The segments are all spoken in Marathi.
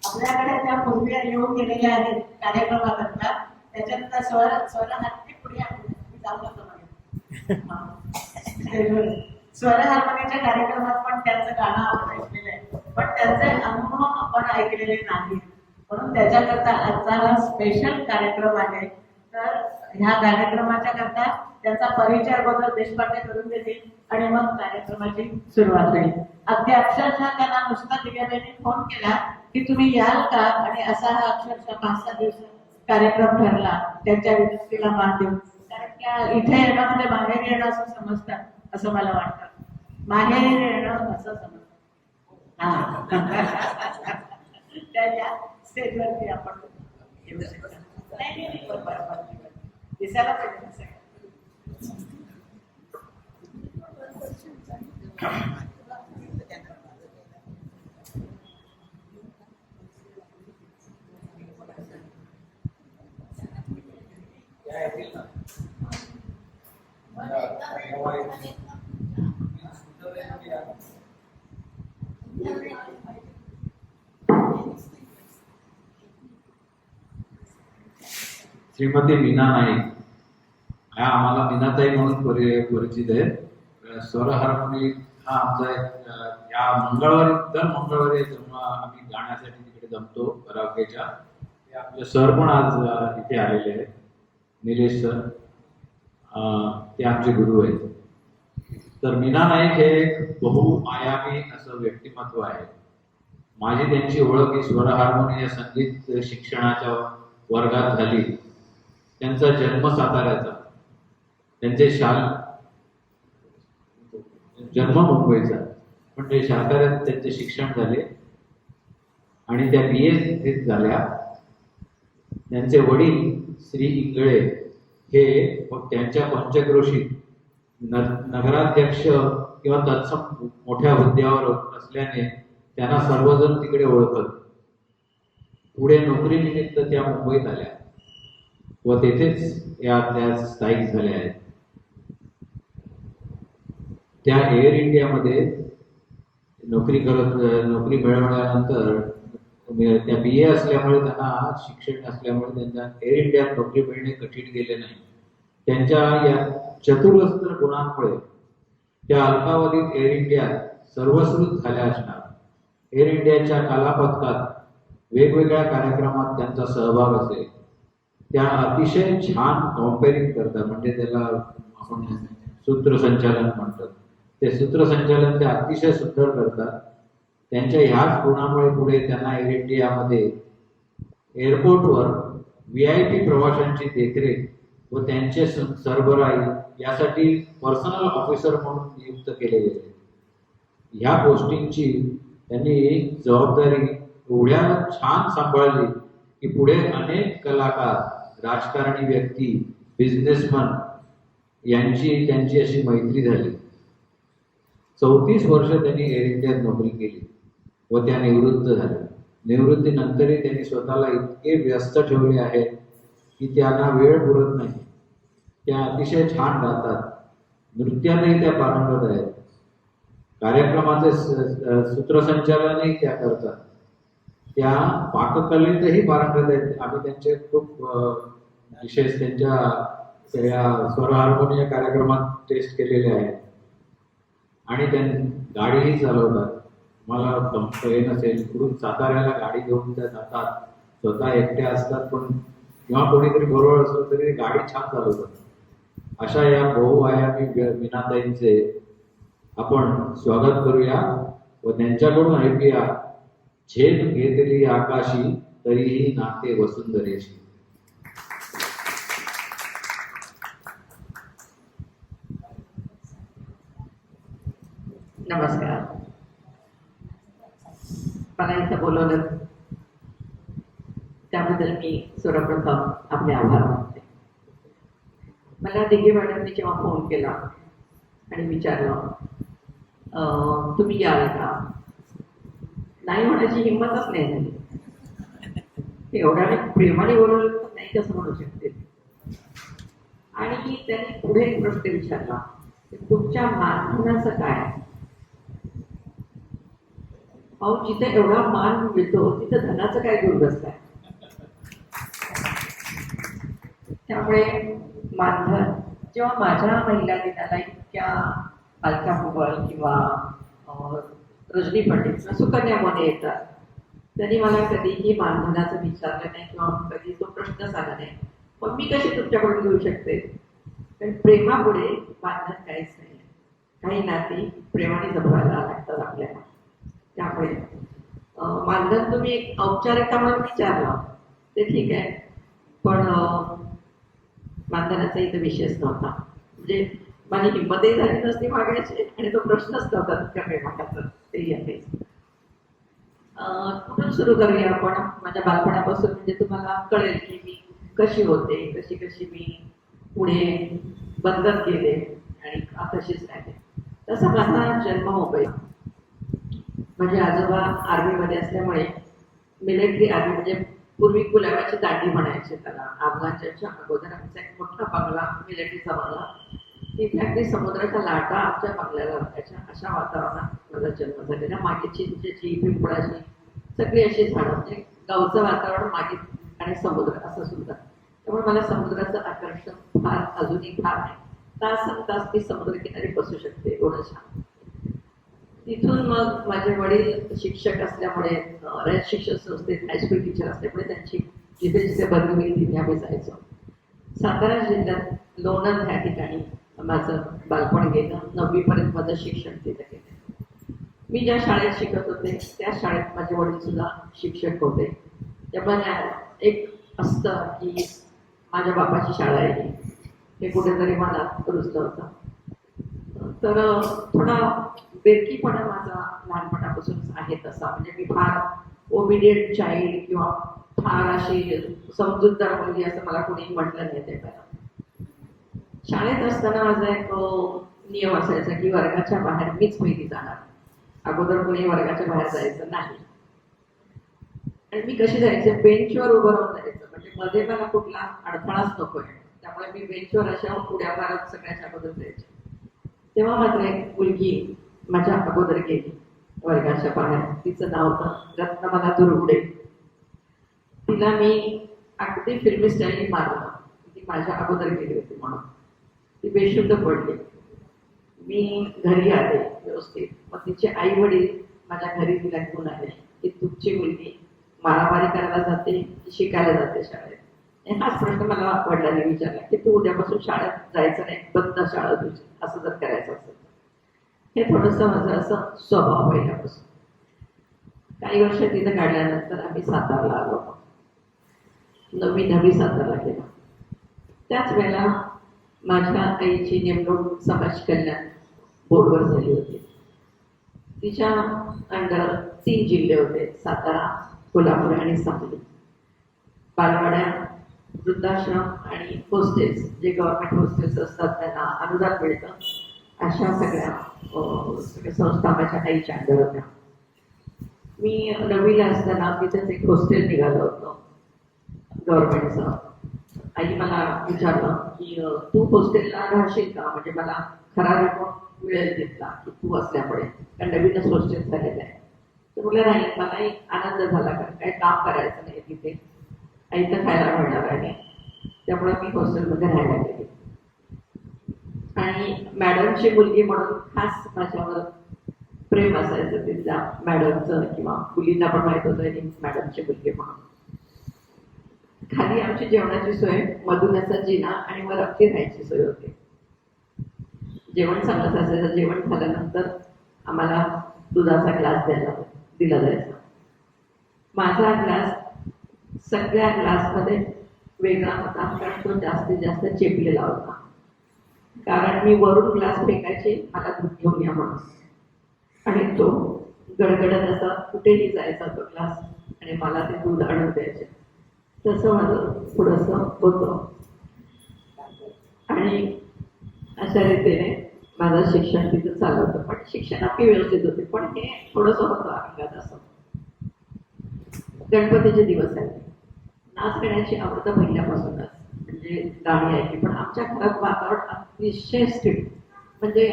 आपल्याकडे त्या पूर्वी येऊन गेलेल्या आहेत कार्यक्रमाकरता, त्याच्यानंतर स्वरहारची पुढे जाऊ शकतो स्वर हार्मोनीच्या कार्यक्रमात पण त्यांचं गाणं आपण ऐकलेलं आहे, पण त्यांचे अनुभव आपण ऐकलेले नाही, म्हणून त्याच्याकरता आजचा हा स्पेशल कार्यक्रम आहे. तर ह्या कार्यक्रमाच्या करता त्यांचा परिचय अगोदर देशपांडे करून देतील आणि मग कार्यक्रमाची सुरुवात होईल. अगदी अक्षरशः त्यांना नुसता दिव्याबाईंनी फोन केला की तुम्ही याल का, आणि असा हा अक्षरशः 5-6 दिवस कार्यक्रम ठरला. त्यांच्या विनंतीला मान देऊन, कारण त्या इथे येणं म्हणजे माहेर येणं असं समजतात असं मला वाटतं. माहेर येणं असं समजतं. हा त्या स्टेजवरती आपण येऊ शकतो. नाही बरोबर दिसायला पाहिजे. श्रीमती मीना नाईक ह्या आम्हाला मीनाताई म्हणून परिचित आहेत. स्वर हार्मोनी हा आमचा एक या मंगळवारी दर मंगळवारी जेव्हा आम्ही गाण्यासाठी तिकडे जमतो कराओकेच्या, ते आपले सर पण आज इथे आलेले आहेत, निलेश सर, ते आमचे गुरु आहेत. तर मीना नाईक हे एक बहुआयामी असं व्यक्तिमत्व आहे. माझी त्यांची ओळख ही स्वर हार्मोनी या संगीत शिक्षणाच्या वर्गात झाली. त्यांचा जन्म साताऱ्याचा, त्यांचे जन्म मुंबईचा, पण ते साताऱ्यात त्यांचे शिक्षण झाले आणि त्या BA झाल्या. त्यांचे वडील श्री इंगळे हे त्यांच्या पंचक्रोशीत नगराध्यक्ष किंवा तत्सम मोठ्या हुद्द्यावर असल्याने त्यांना सर्वजण तिकडे ओळखत. पुढे नोकरीनिमित्त त्या मुंबईत आल्या व तेथेच त्या स्थायिक झाल्या आहेत. त्या एअर इंडियामध्ये नोकरी मिळवल्यानंतर त्या BA असल्यामुळे त्यांना शिक्षण असल्यामुळे त्यांना एअर इंडियात नोकरी मिळणे कठीण गेले नाही. त्यांच्या या चतुरस्त्र गुणांमुळे त्या अल्पावधीत एअर इंडियात सर्वश्रुत झाल्या असणार. एअर इंडियाच्या कालापथकात वेगवेगळ्या कार्यक्रमात त्यांचा सहभाग असेल. त्या अतिशय छान कॉम्पेरिंग करतात, म्हणजे त्याला आपण सूत्रसंचालन म्हणतात. ते सूत्रसंचालन ते अतिशय सुंदर करतात. त्यांच्या ह्याच गुणामुळे पुढे त्यांना एअर इंडियामध्ये एअरपोर्टवर VIP प्रवाशांची देखरेख व त्यांचे सरबराही यासाठी पर्सनल ऑफिसर म्हणून नियुक्त केले गेले. ह्या गोष्टींची त्यांनी जबाबदारी एवढ्या छान सांभाळली की पुढे अनेक कलाकार, राजकारणी व्यक्ती, बिझनेसमन यांची त्यांची अशी मैत्री झाली. 34 वर्ष त्यांनी एअर इंडियात नोकरी केली व त्या निवृत्त झाल्या. निवृत्तीनंतरही त्यांनी स्वतःला इतके व्यस्त ठेवले आहे की त्यांना वेळ पुरत नाही. त्या अतिशय छान गातात, नृत्यातही त्या पारंगत आहेत, कार्यक्रमाचे सूत्रसंचालनही त्या करतात, त्या पाककलेतही पारंगत आहेत. आम्ही त्यांचे खूप विशेष त्यांच्या स्वर हार्मोनिया कार्यक्रमात टेस्ट केलेले आहेत. आणि त्यांनी गाडीही चालवतात. मला हे नसेल, इकडून साताऱ्याला गाडी घेऊन त्या जातात, स्वतः एकट्या असतात, पण किंवा कोणीतरी बरोबर असलं तरी गाडी छान चालवतात. अशा या बहुआयामी मीनाताईंचे आपण स्वागत करूया व त्यांच्याकडून ऐकूया, झेप घेतली आकाशी तरीही नाते वसुंधरेशी. नमस्कार. मला इथं बोलवलं त्याबद्दल मी सर्वप्रथम आपले आभार मानते. मला दिघे मॅडमने जेव्हा फोन केला आणि विचारलं तुम्ही याल का, नाही म्हणायची हिंमतच नाही झाली. एवढ्या प्रेमाने बोलवलं तर नाही कसं म्हणू शकते. आणि त्यांनी पुढे एक प्रश्न विचारला तुमच्या मानधनाचं काय? अहो जिथे एवढा मान मिळतो तिथे धनाचं काय घेऊन बसलाय? त्यामुळे मानधन जेव्हा माझ्या महिला दिनाला इतक्या अलका कुबल किंवा रजनी पंडित किंवा सुकन्या मोने येतात, त्यांनी मला कधीही मानधनाचं विचारलं नाही किंवा कधी तो प्रश्नच आला नाही. मग मी कशी तुमच्याकडून घेऊ शकते? कारण प्रेमापुढे मानधन काहीच नाही. काही नाती प्रेमाने जपवायला लागतात आपल्याला. त्यामुळे मानधन तुम्ही एक औपचारिकता म्हणून विचारलं ते ठीक आहे, पण मानधनाचा इथं विषयच नव्हता. म्हणजे माझी हिंमतही झाली नसती मागायची आणि तो प्रश्नच नव्हता तुमच्या प्रेमाचा. तेही आहे. कुठून सुरू करूया आपण? माझ्या बालपणापासून म्हणजे तुम्हाला कळेल की मी कशी होते, कशी कशी मी पुढे बंधत गेले आणि तशीच राहिले. तसा माझा जन्म मुंबईत. माझे आजोबा आर्मीमध्ये असल्यामुळे मिलिटरी आर्मी म्हणजे पूर्वी गुलाबाची दांडी म्हणायचे त्याला. अफगाणच्या अगोदर आमचा एक मोठा बंगला, मिलिटरीचा बंगला, तिथे अगदी समुद्राच्या लाटा आमच्या बंगल्याला वाटायच्या. अशा वातावरणात माझा जन्म झालेला. मागे चिंचेची, पिंपळाची सगळी अशी झाडं, म्हणजे गावचं वातावरण मागे आणि समुद्र असं सुद्धा. त्यामुळे मला समुद्राचं आकर्षण फार अजूनही फार आहे. तास मी समुद्रकिनारी बसू शकते एवढं छान. तिथून मग माझे वडील शिक्षक असल्यामुळे रयत शिक्षण संस्थेत हायस्कूल टीचर असल्यामुळे त्यांची जिथे जिथे बदली होईल तिथे आम्ही जायचो. सातारा जिल्ह्यात लोणंद ह्या ठिकाणी माझं बालपण गेलं. 9वी पर्यंत माझं शिक्षण तिथे गेलं. मी ज्या शाळेत शिकत होते त्या शाळेत माझे वडील सुद्धा शिक्षक होते. त्यामुळे एक असतं की माझ्या बापाची शाळा आहे हे कुठेतरी मला रुजलं होतं. तर थोडा बेरकीपणा माझा लहानपणापासून आहे तसा. म्हणजे मी फार ओबिडियंट चाइल्ड किंवा फार अशी समजूतदार मुलगी असं मला कोणी म्हटलं नाही. ते पहिला शाळेत असताना माझा एक नियम असायचा की वर्गाच्या बाहेर मीच पहिली जाणार. अगोदर कोणी वर्गाच्या बाहेर जायचं नाही. आणि मी कशी जायचे? बेंचवर उभं राहून जायचं. म्हणजे मध्ये मला कुठला अडथळाच नकोय. त्यामुळे मी बेंचवर अशा उड्या मारत सगळ्याच्या अगोदर जायचे. तेव्हा मात्र एक मुलगी माझ्या अगोदर गेली वर्गाच्या बाहेर. तिचं नाव होतं रत्नमाला दुर्गुडे. तिला मी अगदी फिल्मी स्टाईलनी मारलं. ती माझ्या अगोदर गेली होती म्हणून. ती बेशुद्ध पडली. मी घरी आले व्यवस्थित. मग तिचे आई वडील माझ्या घरी तिला घेऊन आले की तुमची मुलगी मारामारी करायला जाते की शिकायला जाते शाळेत. हाच प्रश्न मला वडिलांनी विचारला की तू उद्यापासून शाळेत जायचं नाही, बंद शाळा तुझी, असं जर करायचं असेल. हे थोडंसं माझं असं स्वभाव पहिल्यापासून. काही वर्ष तिथं काढल्यानंतर आम्ही सातारला आलो. 9वी 10वी सातारला गेलो. त्याच वेळेला माझ्या आईची नेमणूक समाज कल्याण बोर्डवर झाली होती. तिच्या अंडर 3 जिल्हे होते, सातारा, कोल्हापूर आणि सांगली. बालवाड्या, वृद्धाश्रम आणि हॉस्टेल्स, जे गव्हर्नमेंट हॉस्टेल्स असतात त्यांना अनुदान मिळतं, अशा सगळ्या संस्था माझ्या आईच्या अंडर होत्या. मी 9वीला असताना तिथेच एक हॉस्टेल निघालं होतं गव्हर्नमेंटचं. आई मला विचारलं की तू हॉस्टेलला राहशील का? म्हणजे मला खरा रिपोर्ट मिळेल तिथला की तू असल्यामुळे, कारण नवीनच हॉस्टेल झालेलं आहे. तर मला राहील. मलाही आनंद झाला, कारण काही काम करायचं नाही तिथे, आईचं खायला मिळणार आहे. त्यामुळे मी हॉस्टेलमध्ये राहायला गेले. आणि मॅडमची मुलगी म्हणून खास माझ्यावर प्रेम असायचं तिथल्या मॅडमचं, किंवा मुलींना पण माहित होतं की मॅडमची मुलगी म्हणून. खाली आमची जेवणाची सोय, मधूनचा जिना आणि वर आमची राहायची सोय होती. जेवण चांगलंच असायचं. जेवण झाल्यानंतर आम्हाला दुधाचा ग्लास दिला जायचा. माझा ग्लास सगळ्या ग्लासमध्ये वेगळा होता, कारण तो जास्तीत जास्त चेपलेला होता. कारण मी वरून ग्लास फेकायचे मला दूध घेऊन या म्हणून, आणि तो गडगडत असा कुठेही जायचा तो ग्लास आणि मला ते दूध आणून द्यायचे. तसं माझं थोडंसं होतं. आणि अशा रीतीने माझं शिक्षण तिथं चालू होतं. पण शिक्षणात व्यवस्थित होते, पण हे थोडंसं होतं अंगात असं. गणपतीचे दिवस आहेत. नाच करण्याची आवड पहिल्यापासूनच, म्हणजे गाणी ऐकली. पण आमच्या घरात वातावरण अतिशय स्ट्रिक्ट. म्हणजे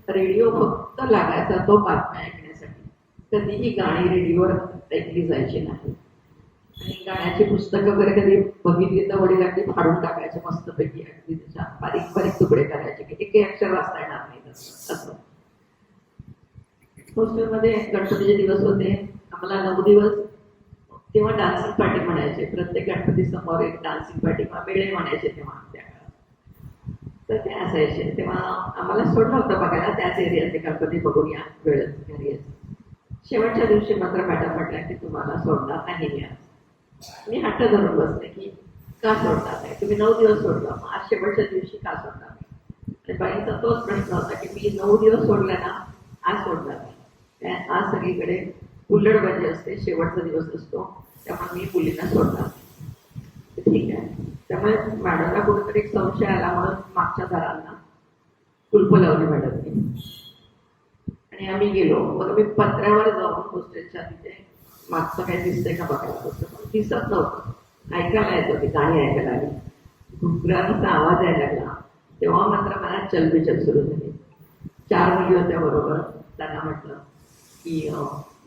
रेडिओ फक्त लागायचा तो बातम्या ऐकण्यासाठी. कधीही गाणी रेडिओवर ऐकली जायची नाही. आणि गाण्याची पुस्तकं वगैरे कधी बघितली तर वडील अगदी फाडून टाकायचे मस्तपैकी, अगदी त्याच्या बारीक बारीक तुकडे करायचे की एकही अक्षर वाचता येणार नाही असं. हॉस्टेलमध्ये गणपतीचे दिवस होते, आम्हाला 9 दिवस तेव्हा डान्सिंग पार्टी म्हणायचे. प्रत्येक गणपती समोर एक डान्सिंग पार्टी किंवा मेळे म्हणायचे तेव्हा त्या काळात. तर ते असायचे. तेव्हा आम्हाला सोडलं होतं बघायला त्याच एरियातले गणपती बघून या वेळेत घरी यायचं. शेवटच्या दिवशी मात्र मॅडम म्हटल्या की तुम्हाला सोडणार नाही मी आज. मी हट्ट धरून बसले की का सोडणार नाही, तुम्ही 9 दिवस सोडला, मग आज शेवटच्या दिवशी का सोडणार नाही. आणि बाईंचा तोच प्रश्न होता की मी 9 दिवस सोडला ना, आज सोडणार नाही. आज सगळीकडे हुल्लडबाजी असते, शेवटचा दिवस असतो, त्यामुळे मी मुलींना सोडणार. ठीक आहे. त्यामुळे मॅडमला कुठेतरी एक संशय आला म्हणून मागच्या दारांना कुलप लावली मॅडमनी आणि आम्ही गेलो. मग मी पत्र्यावर जाऊन हॉस्टेलच्या तिथे मागचं काही दिसतंय का बघायला होतं, दिसत नव्हतं. ऐकायला येत होती, गाणी ऐकायला आली, घुगरांचा आवाज यायला लागला. तेव्हा मात्र मला चलबिचल सुरू झाली. 4 मुली होत्या बरोबर. त्यांना म्हटलं की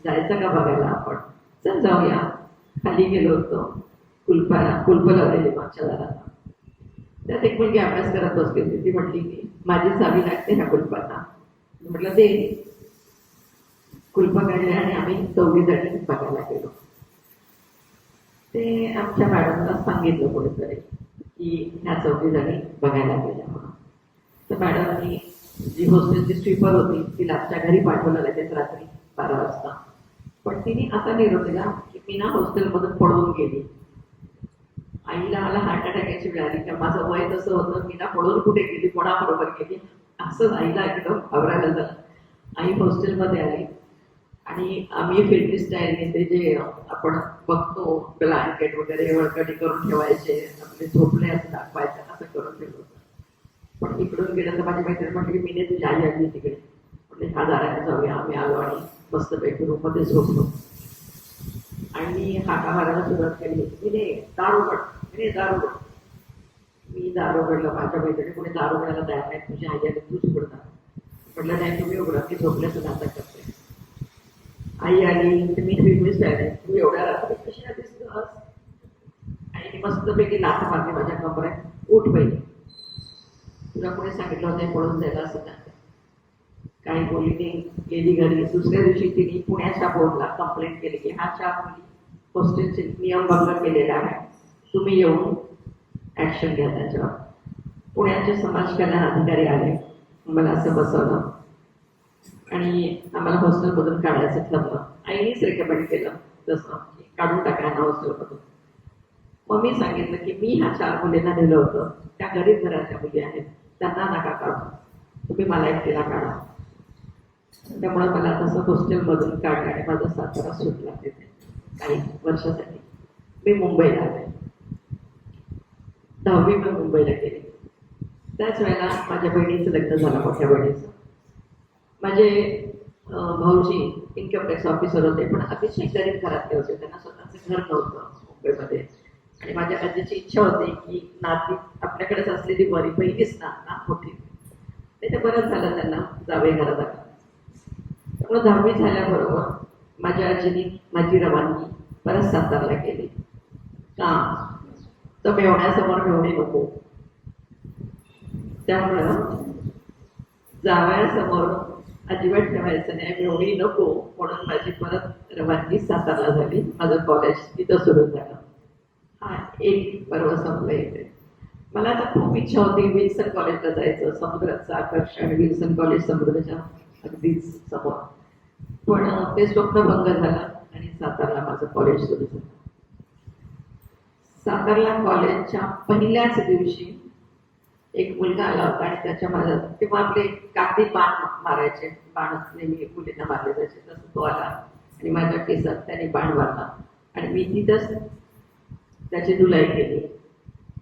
जायचं का बघायला आपण, चल जाऊया. खाली गेलो होतो, कुलप लावलेली मागच्या दाराला. त्यात एक मुलगी अभ्यास करत बसली होती. ती म्हटली की माझी चावी लागते ह्या कुलपांना. म्हटलं दे. कुलप काढले आणि आम्ही 4 जणी बघायला गेलो. ते आमच्या मॅडमला सांगितलं कोणीतरी की ह्या 4 जणी बघायला गेल्या म्हणून. तर मॅडमनी जी हॉस्टेलची स्वीपर होती तिला आमच्या घरी पाठवलं लगेच रात्री 12 वाजता. पण तिने असा निरोप दिला की मी ना हॉस्टेलमधून पळून गेली. आईला मला हार्ट अटॅक यायची वेळ आली, कारण माझं वय तसं होतं, मी ना पळून कुठे गेली, कोणाबरोबर गेली, असं आईला एकदम घाबरायला झालं. आई हॉस्टेलमध्ये आली आणि आम्ही फिल्मी स्टाईलने ते जे आपण बघतो ब्लँकेट वगैरे वळकटी करून ठेवायचे, आपले झोपले असं दाखवायचं, असं करून ठेवलं होतं. पण इकडून गेलं तर माझी मैत्रीण म्हटली की मी तुझी आई आली तिकडे. म्हणजे ह्या दाराने जाऊया. आम्ही आलो आणि मस्तपैकी रूममध्ये झोपलो आणि हाका मारायला सुरुवात केली. दार उघड. मी दार उघडलं. माझ्या मैत्रिणी कोणी दार उघडायला तयार नाही. तुझी आई आली, तूच उघडता. म्हटलं नाही, तुम्ही उघडा, की झोपल्याचं नाटक करते. आई आली तर मी फिल्मीच आहे, तू एवढ्या रात्री कशा दिसतोस. आईने मस्तपैकी लाथा मारली माझ्या कमरेत. उठ बाई, तुला कोणी सांगितलं होतं पळून जायला असं नाही. काही मुलीने गेली घरी. दुसऱ्या दिवशी तिने पुण्याच्या बोर्डला कंप्लेंट केली की ह्या 4 मुली हॉस्टेलचे नियमभंग केलेला आहे, तुम्ही येऊन ऍक्शन घ्या त्याच्यावर. पुण्याचे समाज कल्याण अधिकारी आले, मला असं बसवलं आणि आम्हाला हॉस्टेलमधून काढायचं ठरलं. आईनेच रेकमेंड केलं तसं की काढून टाकायला हॉस्टेलमधून. मग मी सांगितलं की मी ह्या 4 मुलींना दिलं होतं, त्या गरीब घराच्या मुली आहेत, त्यांना नका काढू, तुम्ही मला एकटीला काढा. त्यामुळे मला तसं हॉस्टेलमधून काढलं आणि माझा सातारा सुटला तिथे काही वर्षासाठी. मी मुंबईला आले. 10वी मी मुंबईला गेले. त्याच वेळेला माझ्या बहिणीचं लग्न झालं, मोठ्या बहिणीचं. माझे भाऊजी इन्कम टॅक्स ऑफिसर होते, पण अतिशय गरीब घरातले होते. त्यांना स्वतःचं घर नव्हतं मुंबईमध्ये. आणि माझ्या आजीची इच्छा होती की नाती आपल्याकडेच असलेली बरी, पहिलीच ना मोठी, ते बरंच झालं त्यांना जावे घरात. त्यामुळे 10वी झाल्याबरोबर माझ्या आजीने माझी रवानगी परत सातारला केली. का तर मेवण्यासमोर मेवणी नको, त्यामुळं जावयासमोर अजिबात ठेवायचं नाही, मेवणी नको, म्हणून माझी परत रवानगी सातारला झाली. माझं कॉलेज तिथं सुरू झालं. हा एक पर्व संपलं इथे. मला आता खूप इच्छा होती विल्सन कॉलेजला जायचं, समुद्राचं आकर्षण. विल्सन कॉलेज समुद्राच्या अगदीच समोर. पण ते स्वप्नभंग झालं आणि सातारला माझं कॉलेज सुरू झालं. सातारला कॉलेजच्या पहिल्याच दिवशी एक मुलगा आला होता आणि त्याच्या माझ्या तेव्हा आपले कागदी बाण मारायचे, बाण नेहमी मुलींना मारले जायचे, तसं तो आला आणि माझ्या केसात त्याने बाण मारला आणि मी तिथंच त्याची धुलाई केली.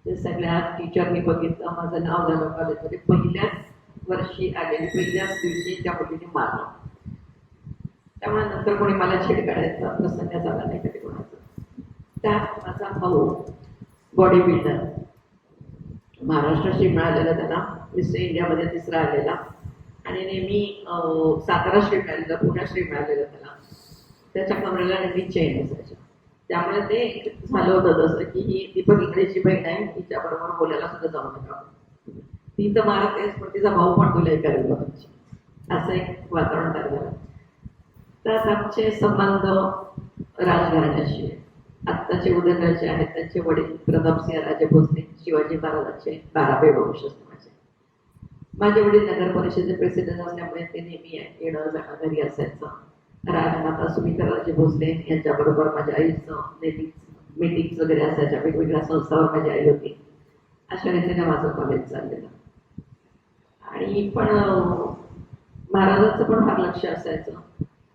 ते सगळ्या टीचरनी बघितलं, माझं नाव झालं कॉलेजमध्ये. पहिल्याच वर्षी आलेली, पहिल्याच दिवशी त्या मुलीने मारलं. त्यामुळे नंतर कोणी मला छेड काढायचा प्रसंग झाला नाही कधी कोणाचा. त्यात माझा भाऊ बॉडी बिल्डर, महाराष्ट्राशी मिळालेला, त्याला मिस्टर इंडियामध्ये 3रा आलेला, आणि नेहमी सातारा श्री मिळालेलं, पुण्या श्री मिळालेलं त्याला, त्याच्या कमरेला नेहमी चेन असायच्या. त्यामुळे ते एक झालं होतं तसं की ही दीपक इंगळेची बहीण आहे, तिच्या बरोबर बोलायला सुद्धा जाऊ नका. ती तर मला तेच, पण तिचा भाऊ पण तुला करेल बघायची, असं एक वातावरण तयार झालं. तर आमचे संबंध राजघराण्याशी आहे. आत्ताचे उदयनराजे आहेत, त्यांचे वडील प्रतापसिंह राजे भोसले शिवाजी महाराजांचे 12वे वंश माझे. माझे वडील नगर परिषदेचे प्रेसिडेंट असल्यामुळे ते नेहमी येणं जाणं घरी असायचं. राजमाता सुमित्रा राजे भोसले यांच्याबरोबर माझ्या आईचं नेहमीच मीटिंग्स वगैरे असायच्या, वेगवेगळ्या संस्थांवर माझी आई होती. अशा रीतीने माझं कॉलेज चाललेलं. आणि पण महाराजांचं पण फार लक्ष असायचं,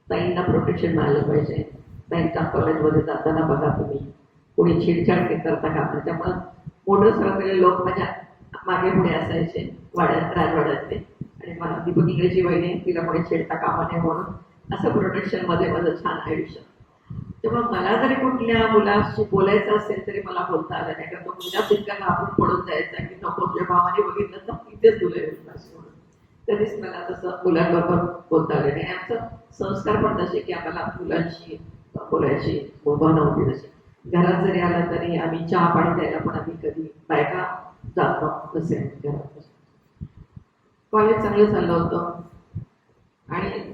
ताईंना प्रोटेक्शन मिळालं पाहिजे, ताईंच्या कॉलेजमध्ये जाताना बघा तुम्ही कोणी छेडछाड करता का. त्यामुळं मोठं सगळे लोक माझ्या मागे पुढे असायचे वाड्यात, राजवाड्यातले. आणि मला दीपक इंगळेची वहिनी, तिला कोणी छेडता कामा नये म्हणून असं प्रोटेक्शन मध्ये माझं छान आयुष्य. तेव्हा मला जरी कुठल्या मुलाशी बोलायचं असेल तरी मला बोलता आलं नाही, कारण तो मुलाच इतका घाबरून पडून जायचा की नको तुझ्या भावाने बघितलं तर इथेच तुला येईल म्हणून. कधीच मला तसं मुलांबरोबर बोलता आलं नाही. आमचं संस्कार पण तसे की आम्हाला मुलांशी बोलायची मुभा नव्हती. तशी घरात जरी आला तरी आम्ही चहा पाणी द्यायला पण आम्ही कधी बायका जातो नसेल घरात. कॉलेज चांगलं चाललं होतं आणि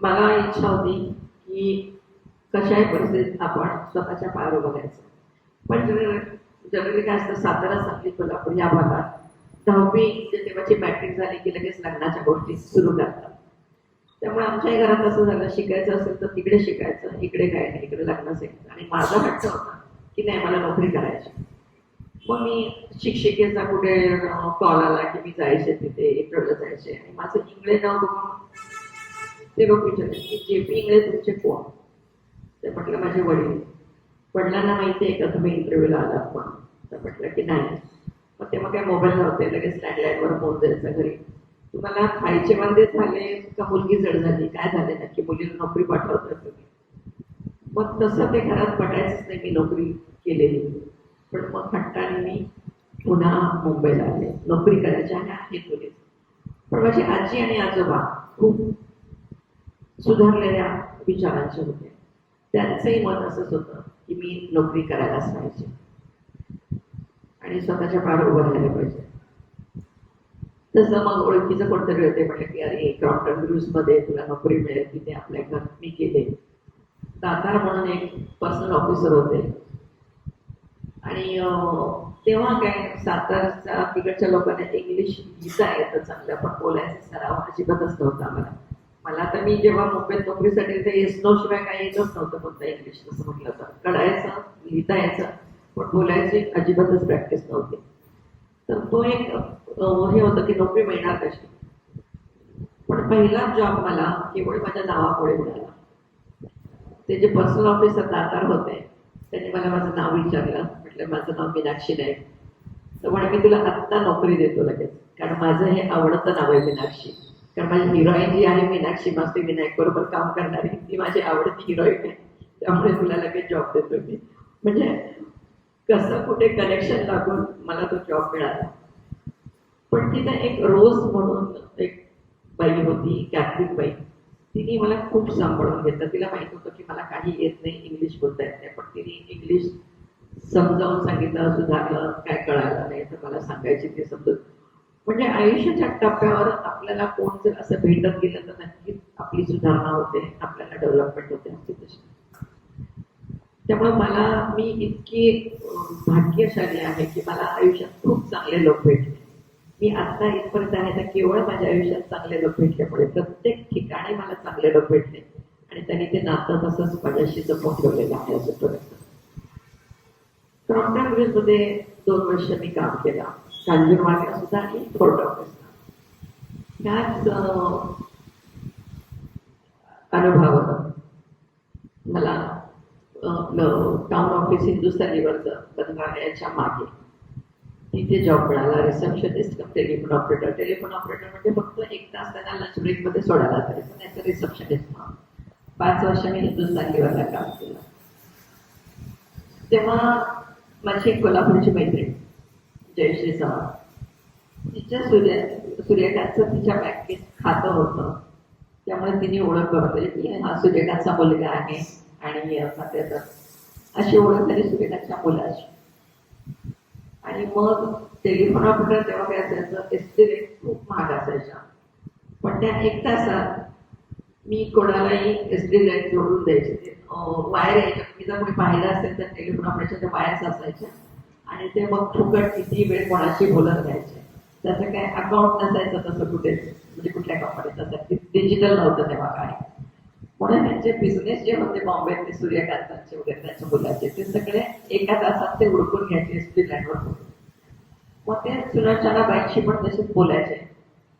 मला इच्छा होती की कशाही परिस्थितीत आपण स्वतःच्या पायावर बघायचं. पण जनरली काय असतं, सातारा, सांगली, कोल्हापूर या भागात 10वी तेव्हाची मॅट्रिक झाली की लगेच लग्नाच्या गोष्टी सुरू करतात. त्यामुळे आमच्याही घरात असं झालं, शिकायचं असेल तर तिकडे शिकायचं, इकडे काय नाही, इकडे लग्न शिकायचं. आणि माझा हट्ट होता की नाही मला नोकरी करायची. मग मी शिक्षिकेचा कुठे कॉल आला की मी जायचे तिथे इंटरव्ह्यूला जायचे. आणि माझं इंगळे नाव बघून ते लोक विचारले की जे.पी. इंगळे तुमचे कोण. ते म्हटलं माझे वडील. वडिलांना माहिती आहे का तुम्ही इंटरव्ह्यूला आलात म्हणून. तर म्हटलं की नाही. मग तेव्हा काय मोबाईल नव्हते, लगेच लँडलाईनवर फोन द्यायचा घरी. तुम्हाला खायचे वांदे झाले का मुलगी जड झाली, काय झाले नक्की, मुलीला नोकरी पाठवतात तुम्ही. मग तसं ते घरात पटायचंच नाही मी नोकरी केलेली. पण मग हट्टाने मी पुन्हा मुंबईला आले नोकरी करायच्या आणि आहे तुलीच. पण माझी आजी आणि आजोबा खूप सुधारलेल्या विचारांचे होते. त्यांचंही मत असंच होतं की मी नोकरी करायलाच पाहिजे आणि स्वतःच्या पायावर उभं राहायला पाहिजे. तसं मग ओळखीचं कोणतरी होते, म्हटलं की अरे क्रॉम्प्टन ग्रुजमध्ये तुला नोकरी मिळेल, तिथे आपल्या घर मी केले. दातार म्हणून एक पर्सनल ऑफिसर होते. आणि तेव्हा काय सातारच्या तिकडच्या लोकांना इंग्लिश लिहिता येतं चांगलं, पण बोलायचा सराव अजिबातच नव्हता आम्हाला. मला तर मी जेव्हा मुंबईत नोकरीसाठी ते येस नो शिवाय काही येतच नव्हतं कोणतं इंग्लिश. तसं म्हटलं तर कळायचं, लिहिता यायचं, पण बोलायची अजिबातच प्रॅक्टिस नव्हती. तर तो एक हे होतं की नोकरी मिळणार कशी. पण पहिला जॉब मला केवळ माझ्या नावापुढे मिळाला. ते जे पर्सनल ऑफिसर दातार होते त्यांनी मला माझं नाव विचारलं. म्हटलं माझं नाव मीनाक्षी नाईक. तर म्हणे मी तुला आत्ता नोकरी देतो लगेच, कारण माझं हे आवडतं नाव आहे मीनाक्षी. कारण माझी हिरोईन जी आहे मीनाक्षी मास्ती विनायक बरोबर काम करणारी, ती माझी आवडती हिरोईन आहे. त्यामुळे तुला लगेच जॉब देतो मी. म्हणजे कसं कुठे कनेक्शन लागून मला तो जॉब मिळाला. पण तिथे एक रोज म्हणून एक बाई होती, कॅथलिक बाई. तिने मला खूप सांभाळून घेतलं. तिला माहित होतं की मला काही येत नाही, इंग्लिश बोलता येत नाही, पण तिने इंग्लिश समजावून सांगितलं, सुधारलं, काय कळालं नाही तर मला सांगायची ते समजून. म्हणजे आयुष्याच्या टप्प्यावर आपल्याला कोण जर असं भेटत गेलं तर नक्कीच आपली सुधारणा होते, आपल्याला डेव्हलपमेंट होते अशी तशी. त्यामुळे मी इतकी भाग्यशाली आहे की मला आयुष्यात खूप चांगले लोक भेटले. मी आता इथपर्यंत आहे तर केवळ माझ्या आयुष्यात चांगले लोक भेटल्यामुळे. प्रत्येक ठिकाणी मला चांगले लोक भेटले आणि त्यांनी ते नातं तसंच माझ्याशी जपून ठेवलेलं आहे अजूनपर्यंत. क्रॉम्प्टन ग्रुजमध्ये 2 वर्ष मी काम केलं, कांजूरमार्गला सुद्धा आणि फोर्ट ऑफिसला. ह्याच अनुभवावर मला टाउन ऑफिस हिंदुस्थानीवरचं बनवायच्या मागे तिथे जॉब मिळाला, रिसेप्शनिस्ट कम टेलिफोन ऑपरेटर. टेलिफोन ऑपरेटर म्हणजे फक्त 1 तास त्यांना लंच ब्रेकमध्ये सोडायला जायचं, त्याचं रिसेप्शनिस्ट म्हणून. 5 वर्ष मी हिंदुस्थानीवरला काम केलं. तेव्हा माझी एक कोल्हापूरची मैत्रीण जयश्री चव्हाण, तिच्या सूर्यकांतचं तिच्या बँकेत खातं होतं, त्यामुळे तिने ओळख बघतली की हा सूर्यकांतचा मुलगा आहे आणि खात्याचा अशी ओळख झाली सूर्यकांतच्या मुलाची. आणि मग टेलिफोन ऑपरेटर तेव्हा काय असायचं, एसटी रेट खूप महाग असायच्या, पण त्या 1 तासात मी कोणालाही एसटी लाईन जोडून द्यायचे. वायर यायच्या, मी जर कोणी पाहिलं असेल तर टेलिफोन ऑपरेटरच्या वायर्स असायच्या आणि ते मग फुकट किती वेळ कोणाशी बोलत राहायचे. त्याचं काय अकाउंट नसायचं तसं कुठेच, म्हणजे कुठल्या कंपनीत असायचं, डिजिटल नव्हतं तेव्हा काय. म्हणून त्यांचे बिझनेस जे होते बॉम्बेतले सूर्यकांतांचे वगैरे त्यांच्या मुलाचे, ते सगळे 1 तासात ते उडकून घ्यायचे एसटी लाईनवर. मग ते सुलोचनाबाईंशी पण तसेच बोलायचे.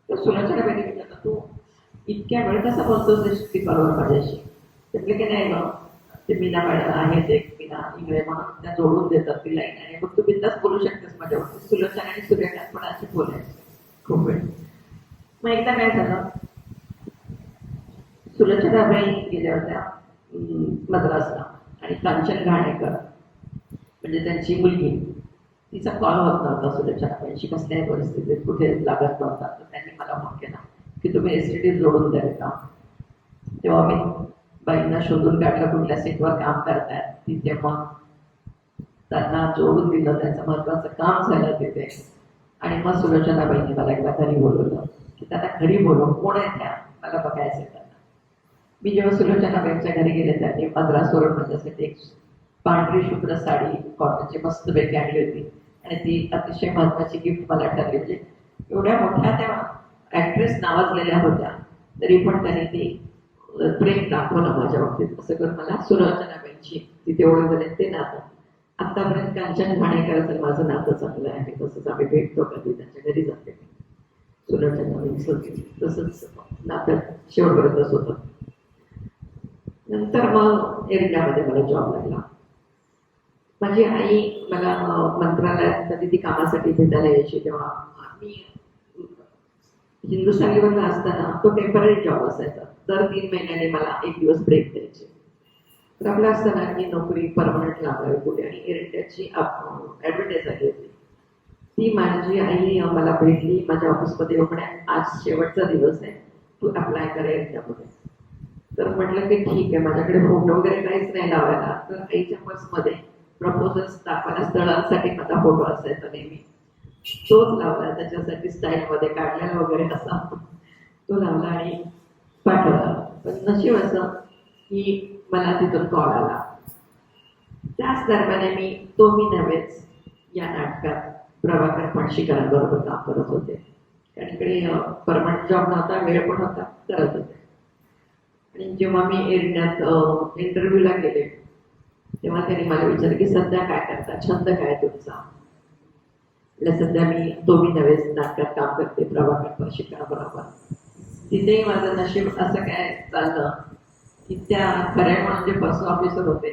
तर सुलोचनाबाईंनी विचारलं, तू इतक्या वेळ कसा बोलतोस एसटी कॉलवर माझ्याशी? म्हटलं की नाही गं, ते मीना मॅडम आहेत एक मीना इंगळे म्हणून, त्या जोडून देतात ती लाईन आणि मग तू बिंदास बोलू शकतेस माझ्यावरती. सुलोचना आणि सूर्यकांत पण असे बोलायचे खूप वेळ. मग एकदा काय झालं, सुलोचनाबाई गेल्या होत्या मद्रासला आणि कांचन घाणेकर म्हणजे त्यांची मुलगी, तिचा कॉल होत नव्हता सुलोचनाबाईंशी कसल्याही परिस्थितीत, कुठे लागत नव्हता. तर त्यांनी मला फोन केला की तुम्ही एसटीडी जोडून द्याल का? तेव्हा मी बाईंना शोधून काढलं कुठल्या सीटवर काम करतायत. तिथे मग त्यांना जोडून दिलं, त्यांचं महत्वाचं काम झालं तिथे. आणि मग सुलोचनाबाईंनी मला एकदा घरी बोलवलं की त्यांना घरी बोलव, कोण आहे त्या, मला बघायचं त्यांना. मी जेव्हा सुलोचनाबाईंच्या घरी गेले त्यांनी मद्रासवरून माझ्यासाठी एक पांढरी शुभ्र साडी कॉटनची मस्तपैकी आणली होती आणि ती अतिशय महत्वाची गिफ्ट मला ठरली. म्हणजे एवढ्या मोठ्या त्या ऍक्ट्रेस नावाजलेल्या होत्या तरी पण त्यांनी ती प्रेम दाखवलं माझ्या बाबतीत. असं करून मला सुलोचनाबाईंची तिथे ओळख झाली. ते नातं आतापर्यंत कांचन घाणेकर असेल माझं नातं चांगलं आहे, तसंच आम्ही भेटतो, कधी त्यांच्या घरी जाते. सुलोचनाबाईंचं तसंच नातं शेवटपर्यंतच होतं. नंतर मग एरियामध्ये मला जॉब लागला. माझी आई मला मंत्रालयात कधी ती कामासाठी भेटायला यायची, तेव्हा मी हिंदुस्थानीवरला असताना तो टेम्पररी जॉब असायचा. दर 3 महिन्याने मला 1 दिवस ब्रेक द्यायचे. तर आपलं असताना की नोकरी परमनंट लागावी कुठे, आणि एअर इंडियाची ॲडव्हर्टाईज आली होती. ती माझी आई मला भेटली माझ्या ऑफिसमध्ये, म्हणे आज शेवटचा दिवस आहे, तू अप्लाय कर एअर इंडियामध्ये. तर म्हटलं की ठीक आहे, माझ्याकडे फोटो वगैरे काहीच नाही लावायला. तर आईच्या पर्समध्ये प्रपोजल्स दाखवायला स्थळांसाठी माझा फोटो असायचा नेहमी, तोच लावला. त्याच्यासाठी स्टाईलमध्ये काढलेला वगैरे असा तो लावला आणि पाठवला. पण नशीब असं की मला तिथून कॉल आला. त्याच दरम्यान मी नव्हेच या नाटकात प्रभाकर पणशीकरांबरोबर काम करत होते. कारण इकडे परमनंट जॉब नव्हता, वेळ पण होता, करत होते. आणि जेव्हा मी एअर इंडियात इंटरव्ह्यूला गेले तेव्हा त्यांनी मला विचारलं की सध्या काय करता, छंद काय तुमचा? सध्या मी नव्हेच नाटकात काम करते प्रभाकर पणशीकरांबरोबर. तिथेही माझं नशीब असं काय चाललं की त्या खऱ्या म्हणून जे बस ऑफिसर होते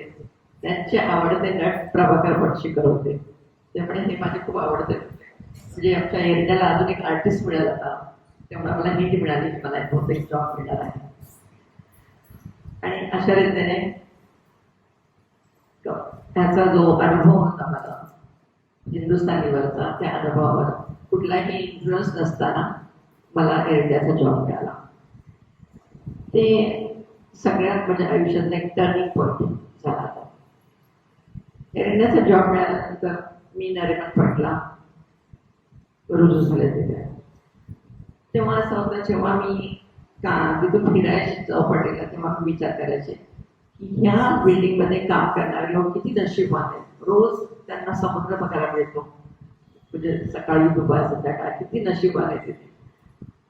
त्यांचे आवडते नट प्रभाकर पणशीकर होते. त्यामुळे हे माझे खूप आवडते. म्हणजे आमच्या एरियाला अजून एक आर्टिस्ट मिळाला होता, त्यामुळे मला नीट मिळाली की मला बहुतेक जॉब मिळणार आहे. आणि अशा रीतीने त्याचा जो अनुभव होता मला हिंदुस्थानीवरचा, त्या अनुभवावर कुठलाही इन्फ्लुअन्स नसताना मला एअर इंडियाचा जॉब मिळाला. ते सगळ्यात माझ्या आयुष्यातला एक टर्निंग पॉईंट झाला. एअर इंडियाचा जॉब मिळाल्यानंतर मी नरिमन पॉईंटला रुजू झाले तिथे. तेव्हा असं होतं, जेव्हा मी तिथून फिरायची चौपाटीला तेव्हा मी विचार करायचे की ह्या बिल्डिंगमध्ये काम करणारे लोक किती नशीबवान आहेत. रोज त्यांना समुद्र बघायला मिळतो, म्हणजे सकाळी दुपार संध्याकाळ, किती नशीबवान आहे तिथे.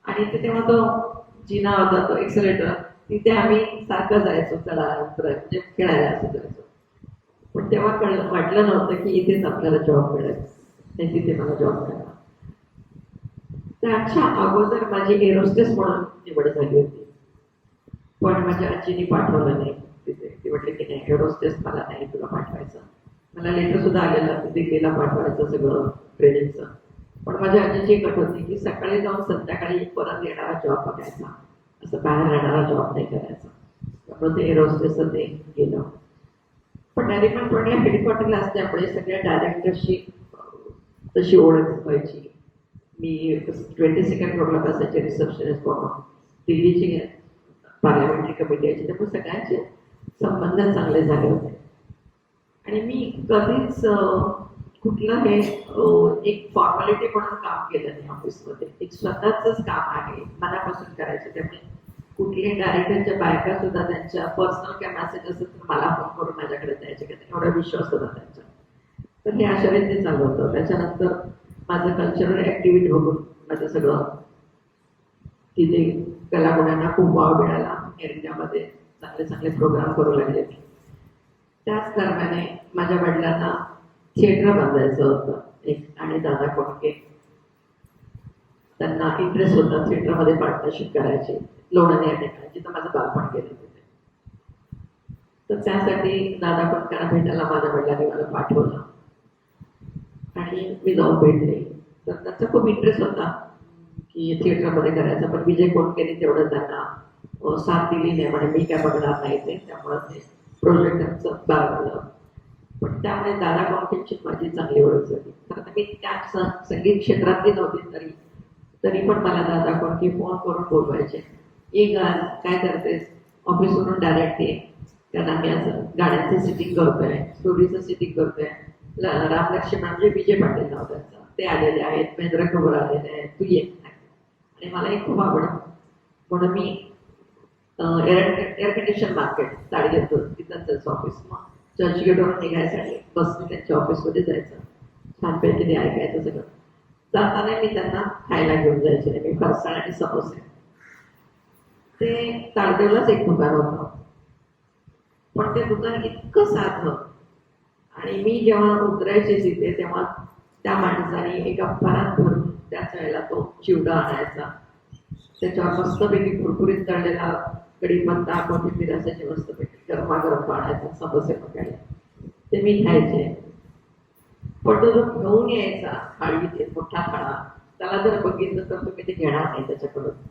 आणि ते तेव्हा तो जिना होता, तो एक्सेलेटर, तिथे आम्ही सारखं जायचो, चला म्हणजे खेळायला असं जायचो. पण तेव्हा वाटलं नव्हतं की इथेच आपल्याला जॉब मिळेल, नाही तिथे मला जॉब मिळाला. त्याच्या अगोदर माझी एरोस्टेस म्हणून निवड झाली होती, पण माझ्या आजीने पाठवलं नाही तिथे. ती म्हटली की नाही, एरोस्टेस मला नाही तुला पाठवायचं. मला लेटर सुद्धा आलेलं तिथे गेला पाठवायचं सगळं ट्रेनिंगचं. पण माझ्या आजीची एक अट होती की सकाळी जाऊन संध्याकाळी परत येणारा जॉब बघायचा, असं बाहेर राहणारा जॉब नाही करायचा. त्यामुळे ते एरोस्टेसचं ते गेलं. पण नरिमन पण या हेडक्वार्टरला असल्यामुळे सगळ्या डायरेक्टरशी तशी ओळख व्हायची. मी 22nd फ्लोअरला बसायचे रिसेप्शनिस्ट म्हणून. दिल्लीची पार्लमेंटरी कमिटी यायची, त्यामुळे सगळ्यांचे संबंध चांगले झाले होते. आणि मी कधीच कुठलं हे एक फॉर्मॅलिटी म्हणून काम केलं नाही ऑफिसमध्ये. एक स्वतःच काम आहे, मनापासून करायचं. त्यामुळे कुठल्याही डायरेक्टरच्या बायका सुद्धा त्यांच्या पर्सनल काय मेसेज असेल तर मला फोन करून माझ्याकडे द्यायचे, की एवढा विश्वास होता त्यांचा. तर हे अशा रीतीने चालू होतं. त्याच्यानंतर माझं कल्चरल ऍक्टिव्हिटी बघून माझं सगळं तिथे कलागुणांना खूप वाव मिळाला. एअर इंडियामध्ये चांगले चांगले प्रोग्राम करू लागले. त्याच दरम्याने माझ्या वडिलांना थिएटर बांधायचं होतं एक, आणि दादा कोणके त्यांना इंटरेस्ट होता थिएटरमध्ये पार्टनरशिप करायची. लोणंद या ठिकाणी जिथं माझं बालपण गेलं तिथे. तर त्यासाठी दादा कोणक्यांना भेटायला माझ्या वडिलांनी मला पाठवलं आणि मी जाऊन भेटले. तर त्याचा खूप इंटरेस्ट होता की थिएटरमध्ये करायचं, पण विजय कोणकेने तेवढं त्यांना साथ दिली नाही. म्हणजे मी काय बघणार नाही ते, त्यामुळे ते प्रोजेक्ट आमचं बाळगलं. पण त्यामुळे दादा कोणकेंची माझी चांगली ओळख झाली. तर मी त्या संगीत क्षेत्रातली नव्हती तरी पण मला दादा कोणके फोन करून बोलवायचे, एक आज काय करतेस, ऑफिसवरून डायरेक्ट ये, कारण आम्ही असं गाण्यांचं सिटिंग करतोय, स्टोरीचं सिटिंग करतोय. रामलक्ष्मण म्हणजे विजय पाटील नाव त्यांचं, ते आलेले आहेत, महेंद्र कपूर आलेले आहेत, तू ये. आणि मलाही खूप आवडत म्हणून मी एअर कंडिशन मार्केट साडी घेतो तिथं त्यांचं ऑफिस. मग चर्चगेटवरून निघायसाठी बसने त्यांच्या ऑफिसमध्ये जायचं, छानपैकी ते ऐकायचं सगळं. जाताना मी त्यांना खायला घेऊन जायचे. मी फरसाण आणि समोसे. ते ताडदेवलाच एक दुकान होतं, पण ते दुकान इतकं साधं. आणि मी जेव्हा उतरायचे तिथे तेव्हा त्या माणसाने एका परात भरून त्याच वेळेला तो चिवडा आणायचा. त्याच्यावर मस्तपैकी कुरकुरीत तळलेला कढीपत्ता, कोथिंबीर असायची मस्तपैकी गरमागरम पाण्याचा समोसे पकायला. ते मी खायचे. पण तो जो घेऊन यायचा थाळीत मोठा थाळा, त्याला जर बघितलं तर तुम्ही ते घेणार नाही त्याच्याकडून.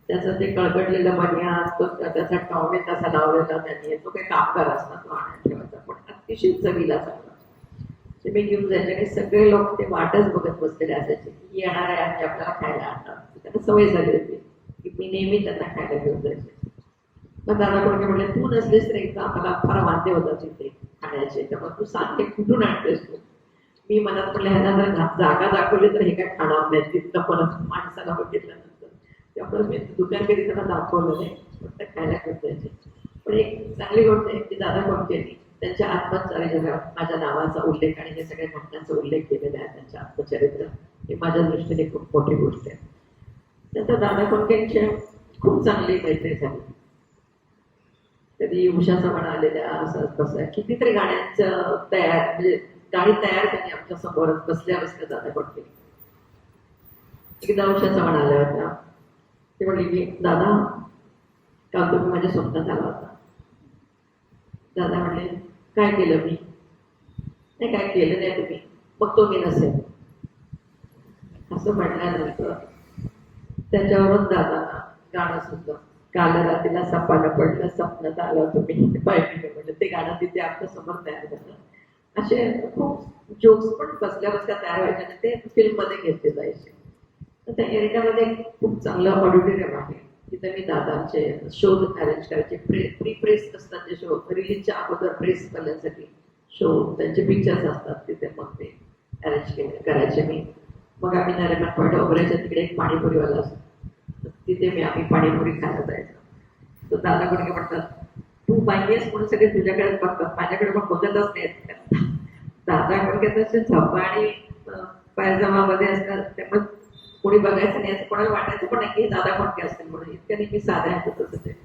त्याचं ते कळकटलेलं बनियान, तो त्याचा टॉवेल तसा लावलेला त्यांनी, तो काही कामगार असतात तो आणायला ठेवायचा, पण अतिशय चवीला चांगला. ते मी घेऊन जायचे आणि सगळे लोक ते वाटच बघत बसलेले असायचे की येणार आहे आणि आपल्याला खायला आणणार. त्यांना सवय झाली होती की मी नेहमी त्यांना खायला घेऊन जायचे. मग दादा कोणके म्हणले, तू नसलीस तर एकदा आम्हाला फार वांदे होतात इथे खाण्याचे, त्यामुळे तू सांगते कुठून आणतेस तू. मी मनात म्हणलं ह्यांना जर जागा दाखवली तर हे काय खाणार नाही तिथं परत माणसाला बघितल्यानंतर. त्यामुळे मी दुकान कधी त्यांना दाखवलं नाही, फक्त खायला घेऊन जायचे. पण एक चांगली गोष्ट आहे की दादा कोणकेंनी त्यांच्या आत्मचरित्रात माझ्या नावाचा उल्लेख आणि हे सगळ्या घटनांचा उल्लेख केलेला आहे त्यांच्या आत्मचरित्र. हे माझ्या दृष्टीने खूप मोठी गोष्ट आहे. नंतर दादा कोणकेंची खूप चांगली मैत्री झाली. कधी उषा चव्हाण आलेल्या असं तसं कितीतरी गाण्यांचं तयार, म्हणजे गाणी तयार त्यांनी आमच्या समोरच बसल्या दादा कोणके. एकदा उषा चव्हाण आल्या होत्या. ते म्हणले की दादा काल तुम्ही माझ्या स्वप्नात आला होता. दादा म्हणले काय केलं मी? नाही काय केलं नाही तुम्ही, मग तो मी नसेल. असं म्हटल्यानंतर त्याच्यावरून दादांना गाणं सुद्धा, काल रात्रीला सपानं पडलं स्वप्नात आलं तुम्ही पाहिजे म्हणलं, ते गाणं तिथे आपल्या समोर तयार झालं. असे खूप जोक्स पण बसल्या तयार व्हायचे आणि ते फिल्ममध्ये घेतले जायचे. तर त्या एरियामध्ये खूप चांगलं ऑडिटोरियम आहे, तिथे मी दादांचे शो अरेंज करायचे. प्री प्रेस असतात जे शो, रिलीजच्या अगोदर प्रेस करण्यासाठी शो, त्यांचे पिक्चर्स असतात तिथे, मग ते अरेंज करायचे मी. मग आम्ही नरेमान पॉईंट ओबऱ्याच्या तिकडे एक पाणीपुरीवाला असतो, तिथे आम्ही पाणीपुरी खायला जायचं. तर दादा कोणके म्हणतात, तू बाई आहेस म्हणून सगळे तुझ्याकडेच बघतात, माझ्याकडे पण बघतच नाहीत. दादा कोणके तसे झपा आणि पायजमामध्ये असतात, त्यामुळे कोणी बघायचं नाही असं कोणाला वाटायचं पण नाही की दादा कोणके असतील म्हणून. इतक्या नेहमी साध्या होत असं ते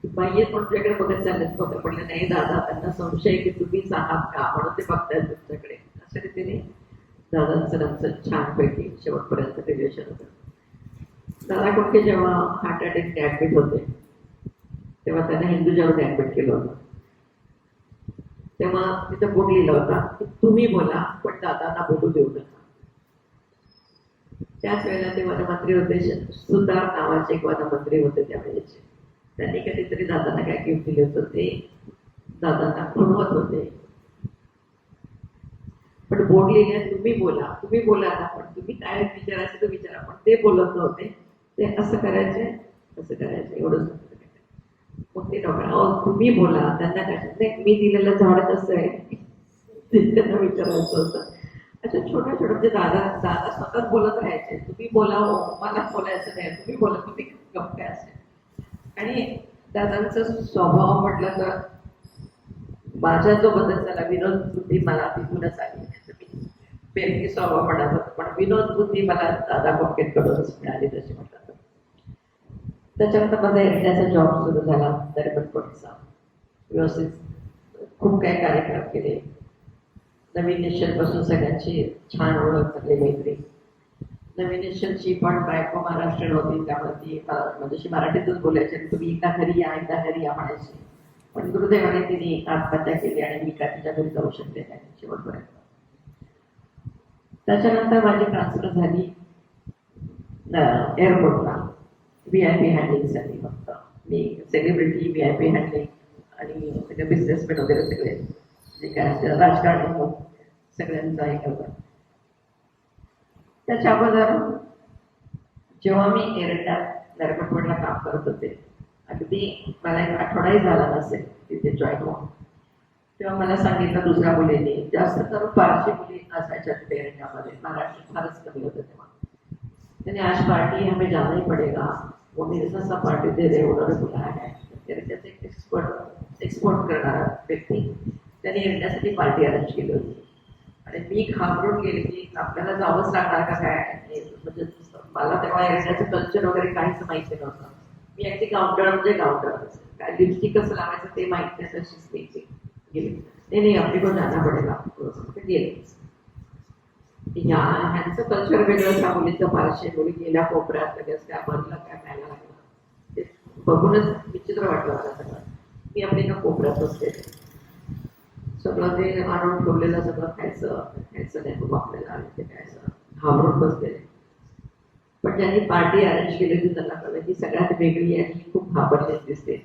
बाई आहेत म्हणून तुझ्याकडे बघत चाललेत. बघत पडलं नाही दादा, त्यांना संशय की तुम्हीच आहात का म्हणून ते बघतायत तुमच्याकडे. अशा रीतीने दादांचं आमचं छानपैकी शेवटपर्यंत रिलेशन होतं. दादा कोणके जेव्हा हार्ट अटॅकने ऍडमिट होते तेव्हा त्यांना हिंदुजामध्ये ऍडमिट केलं होतं. तेव्हा तिथं बोर्ड लिहिला होता की तुम्ही बोला पण दादांना बोलू देऊ नका. त्याच वेळेला ते वनमंत्री होते, सुतार नावाचे एक वनमंत्री होते त्यावेळेचे. त्यांनी कधीतरी दादांना काय गिफ्ट दिले होतं, ते दादांना खुणवत होते. पण बोर्ड लिहिले तुम्ही बोला ना, पण तुम्ही काय विचारायचं तर विचारा, पण ते बोलत नव्हते. ते असं करायचे एवढंच होतं. मग ते डॉक्टर तुम्ही बोला, त्यांना काय नाही, मी दिलेलं झाड कसं आहे ते त्यांना विचारायचं होतं. अशा छोट्या छोट्या म्हणजे दादा स्वतःच बोलत राहायचे, तुम्ही बोला हो, मला बोलायचं नाही, तुम्ही बोला, तुम्ही गप्प असे. आणि दादांचा स्वभाव म्हटलं तर माझ्या जो बदल झाला, विनोद बुद्धी मला तिथूनच आली. बेरकी स्वभाव म्हणाला, पण विनोद बुद्धी मला दादा कोटकेंकडूनच मिळाली तशी म्हणतात. त्याच्यानंतर माझा एरंड्याचा जॉब सुरू झाला दरबटपटचा. व्यवस्थित खूप काही कार्यक्रम केले. नवीन नेशनपासून सगळ्यांची छान ओळख झाली, मैत्री. नवीन नेशनची पण बायको महाराष्ट्रीयन होती, त्यामुळे ती म्हणजे मराठीतच बोलायची. तुम्ही एकदा घरी या म्हणायची. पण दुर्दैवाने तिने आत्महत्या केली आणि मी का तिच्या घरी जाऊ शकले नाही शेवटपर्यंत. त्याच्यानंतर माझी ट्रान्सफर झाली एअरपोर्टला VIP हँडलिंगसाठी. फक्त मी सेलिब्रिटी VIP हँडलिंग आणि सगळे बिझनेसमॅन वगैरे सगळे जे काय असते राजकारण सगळ्यांचा हे करतात. त्याच्या अगोदर जेव्हा मी एअरटेल एअरपोर्टला काम करत होते, अगदी मला एक आठवडाही झाला नसेल तिथे जॉईन होऊन, तेव्हा मला सांगितलं दुसऱ्या मुलीने, जास्त करून पारशी मुली असायच्या तिथे एअरटेलमध्ये, महाराष्ट्र फारच कमी होतं तेव्हा. त्याने आज पार्टी हमें जाना ही पडेगा, वो मेरे साथ सब पार्टी दे रहे उन्होंने बुलाया है. एअरटेलचे एक एक्सपोर्ट करणारा व्यक्ती त्याने एअरटेलसाठी पार्टी अरेंज केली होती. आणि मी घाबरून गेले की आपल्याला जावंच लागणार का काय. म्हणजे मला तेव्हा एअरटेलचं कल्चर वगैरे काहीच माहिती नव्हतं. मी अगदी काउंटर म्हणजे काउंटर, काय लिपस्टिक कसं लावायचं ते माहिती नाही, तशीच मी गेली. नाही आपली पण जाना पडेगा गेले. ह्यांचं कल्चर वेगळं, त्या मुलीचं फारशे मुली गेल्या कोपऱ्यात लगेच काय भरलं काय प्यायला लागलं, ते बघूनच विचित्र वाटलं मला सगळं. मी आपली एका कोपऱ्यात बसले, सगळं ते आणून ठेवलेलं सगळं खायचं नाही खूप आपल्याला, ते काय घाबरून बसलेले. पण ज्यांनी पार्टी अरेंज केली होती त्यांना कळलं की सगळ्यात वेगळी आणि खूप घाबरली दिसते.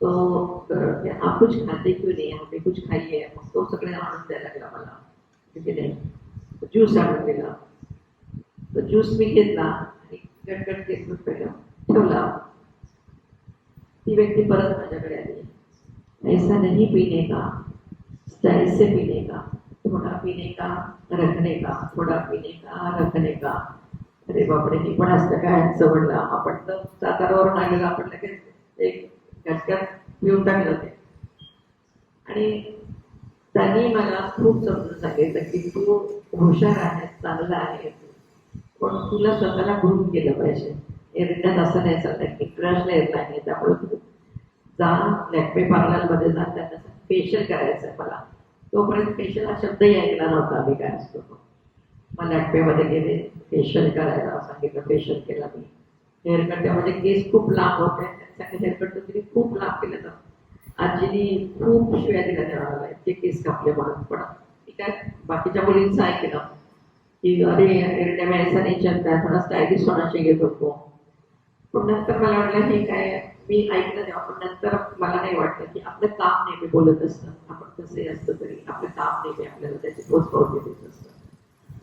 तो आप कुछ खाते क्यों नहीं, यहाँ पे कुछ खाइए. मग तो सगळे आणून द्यायला लागला मला, ज्यूस आणून दिला. तो ज्यूस मी घेतला आणि गटगट घेतलं पहिलं ठेवला. ती व्यक्ती परत माझ्याकडे आली. ऐसा नहीं पीने का, स्टाइल से पीने का, थोड़ा पीने का रखने का, थोड़ा पीने का रखने का. अरे बापरे, ही पण असतं काय म्हणलं. आपण तर सातारावरून आलेलं, आपण लगेच एक घटक्यात पिऊन टाकलं ते. आणि त्यांनी मला खूप समजून सांगितलं की तू हुशार आहेस, चांगला आहे, पण तुला स्वतःला ग्रुप केलं पाहिजे. एअरटेल असं नाही चालत, इंटरनॅशनल एअरलाईन आहे, त्यामुळे तू जा लॅक्मे पार्लरमध्ये जा, त्यांना फेशियल करायचं आहे मला. तोपर्यंत फेशियल हा शब्दही ऐकला नव्हता मी काय असतो. मग लॅक्मेमध्ये गेले, फेशियल करायला सांगितलं, फेशियल केला मी. हेअरकट त्यामध्ये केस खूप लांब होते, त्यासाठी हेअरकट तुम्ही खूप लांब केलं तर आजीनी खूप शिव्या दिल्या त्यावेळेला, ते केस कापले म्हणून. पण मी काय बाकीच्या मुलींचं ऐकलं की अरे एअरटेल में ऐसा नहीं चलता है, थोडा स्टायलिश होना चाहिए तुमको. पण नंतर मला वाटलं हे काय, मी ऐकलं तेव्हा. पण नंतर मला नाही वाटलं की आपलं काम नेहमी बोलत असतं, आपण कसंही असतं तरी आपलं काम नेहमी आपल्याला त्याची पोचपावती देत असतं.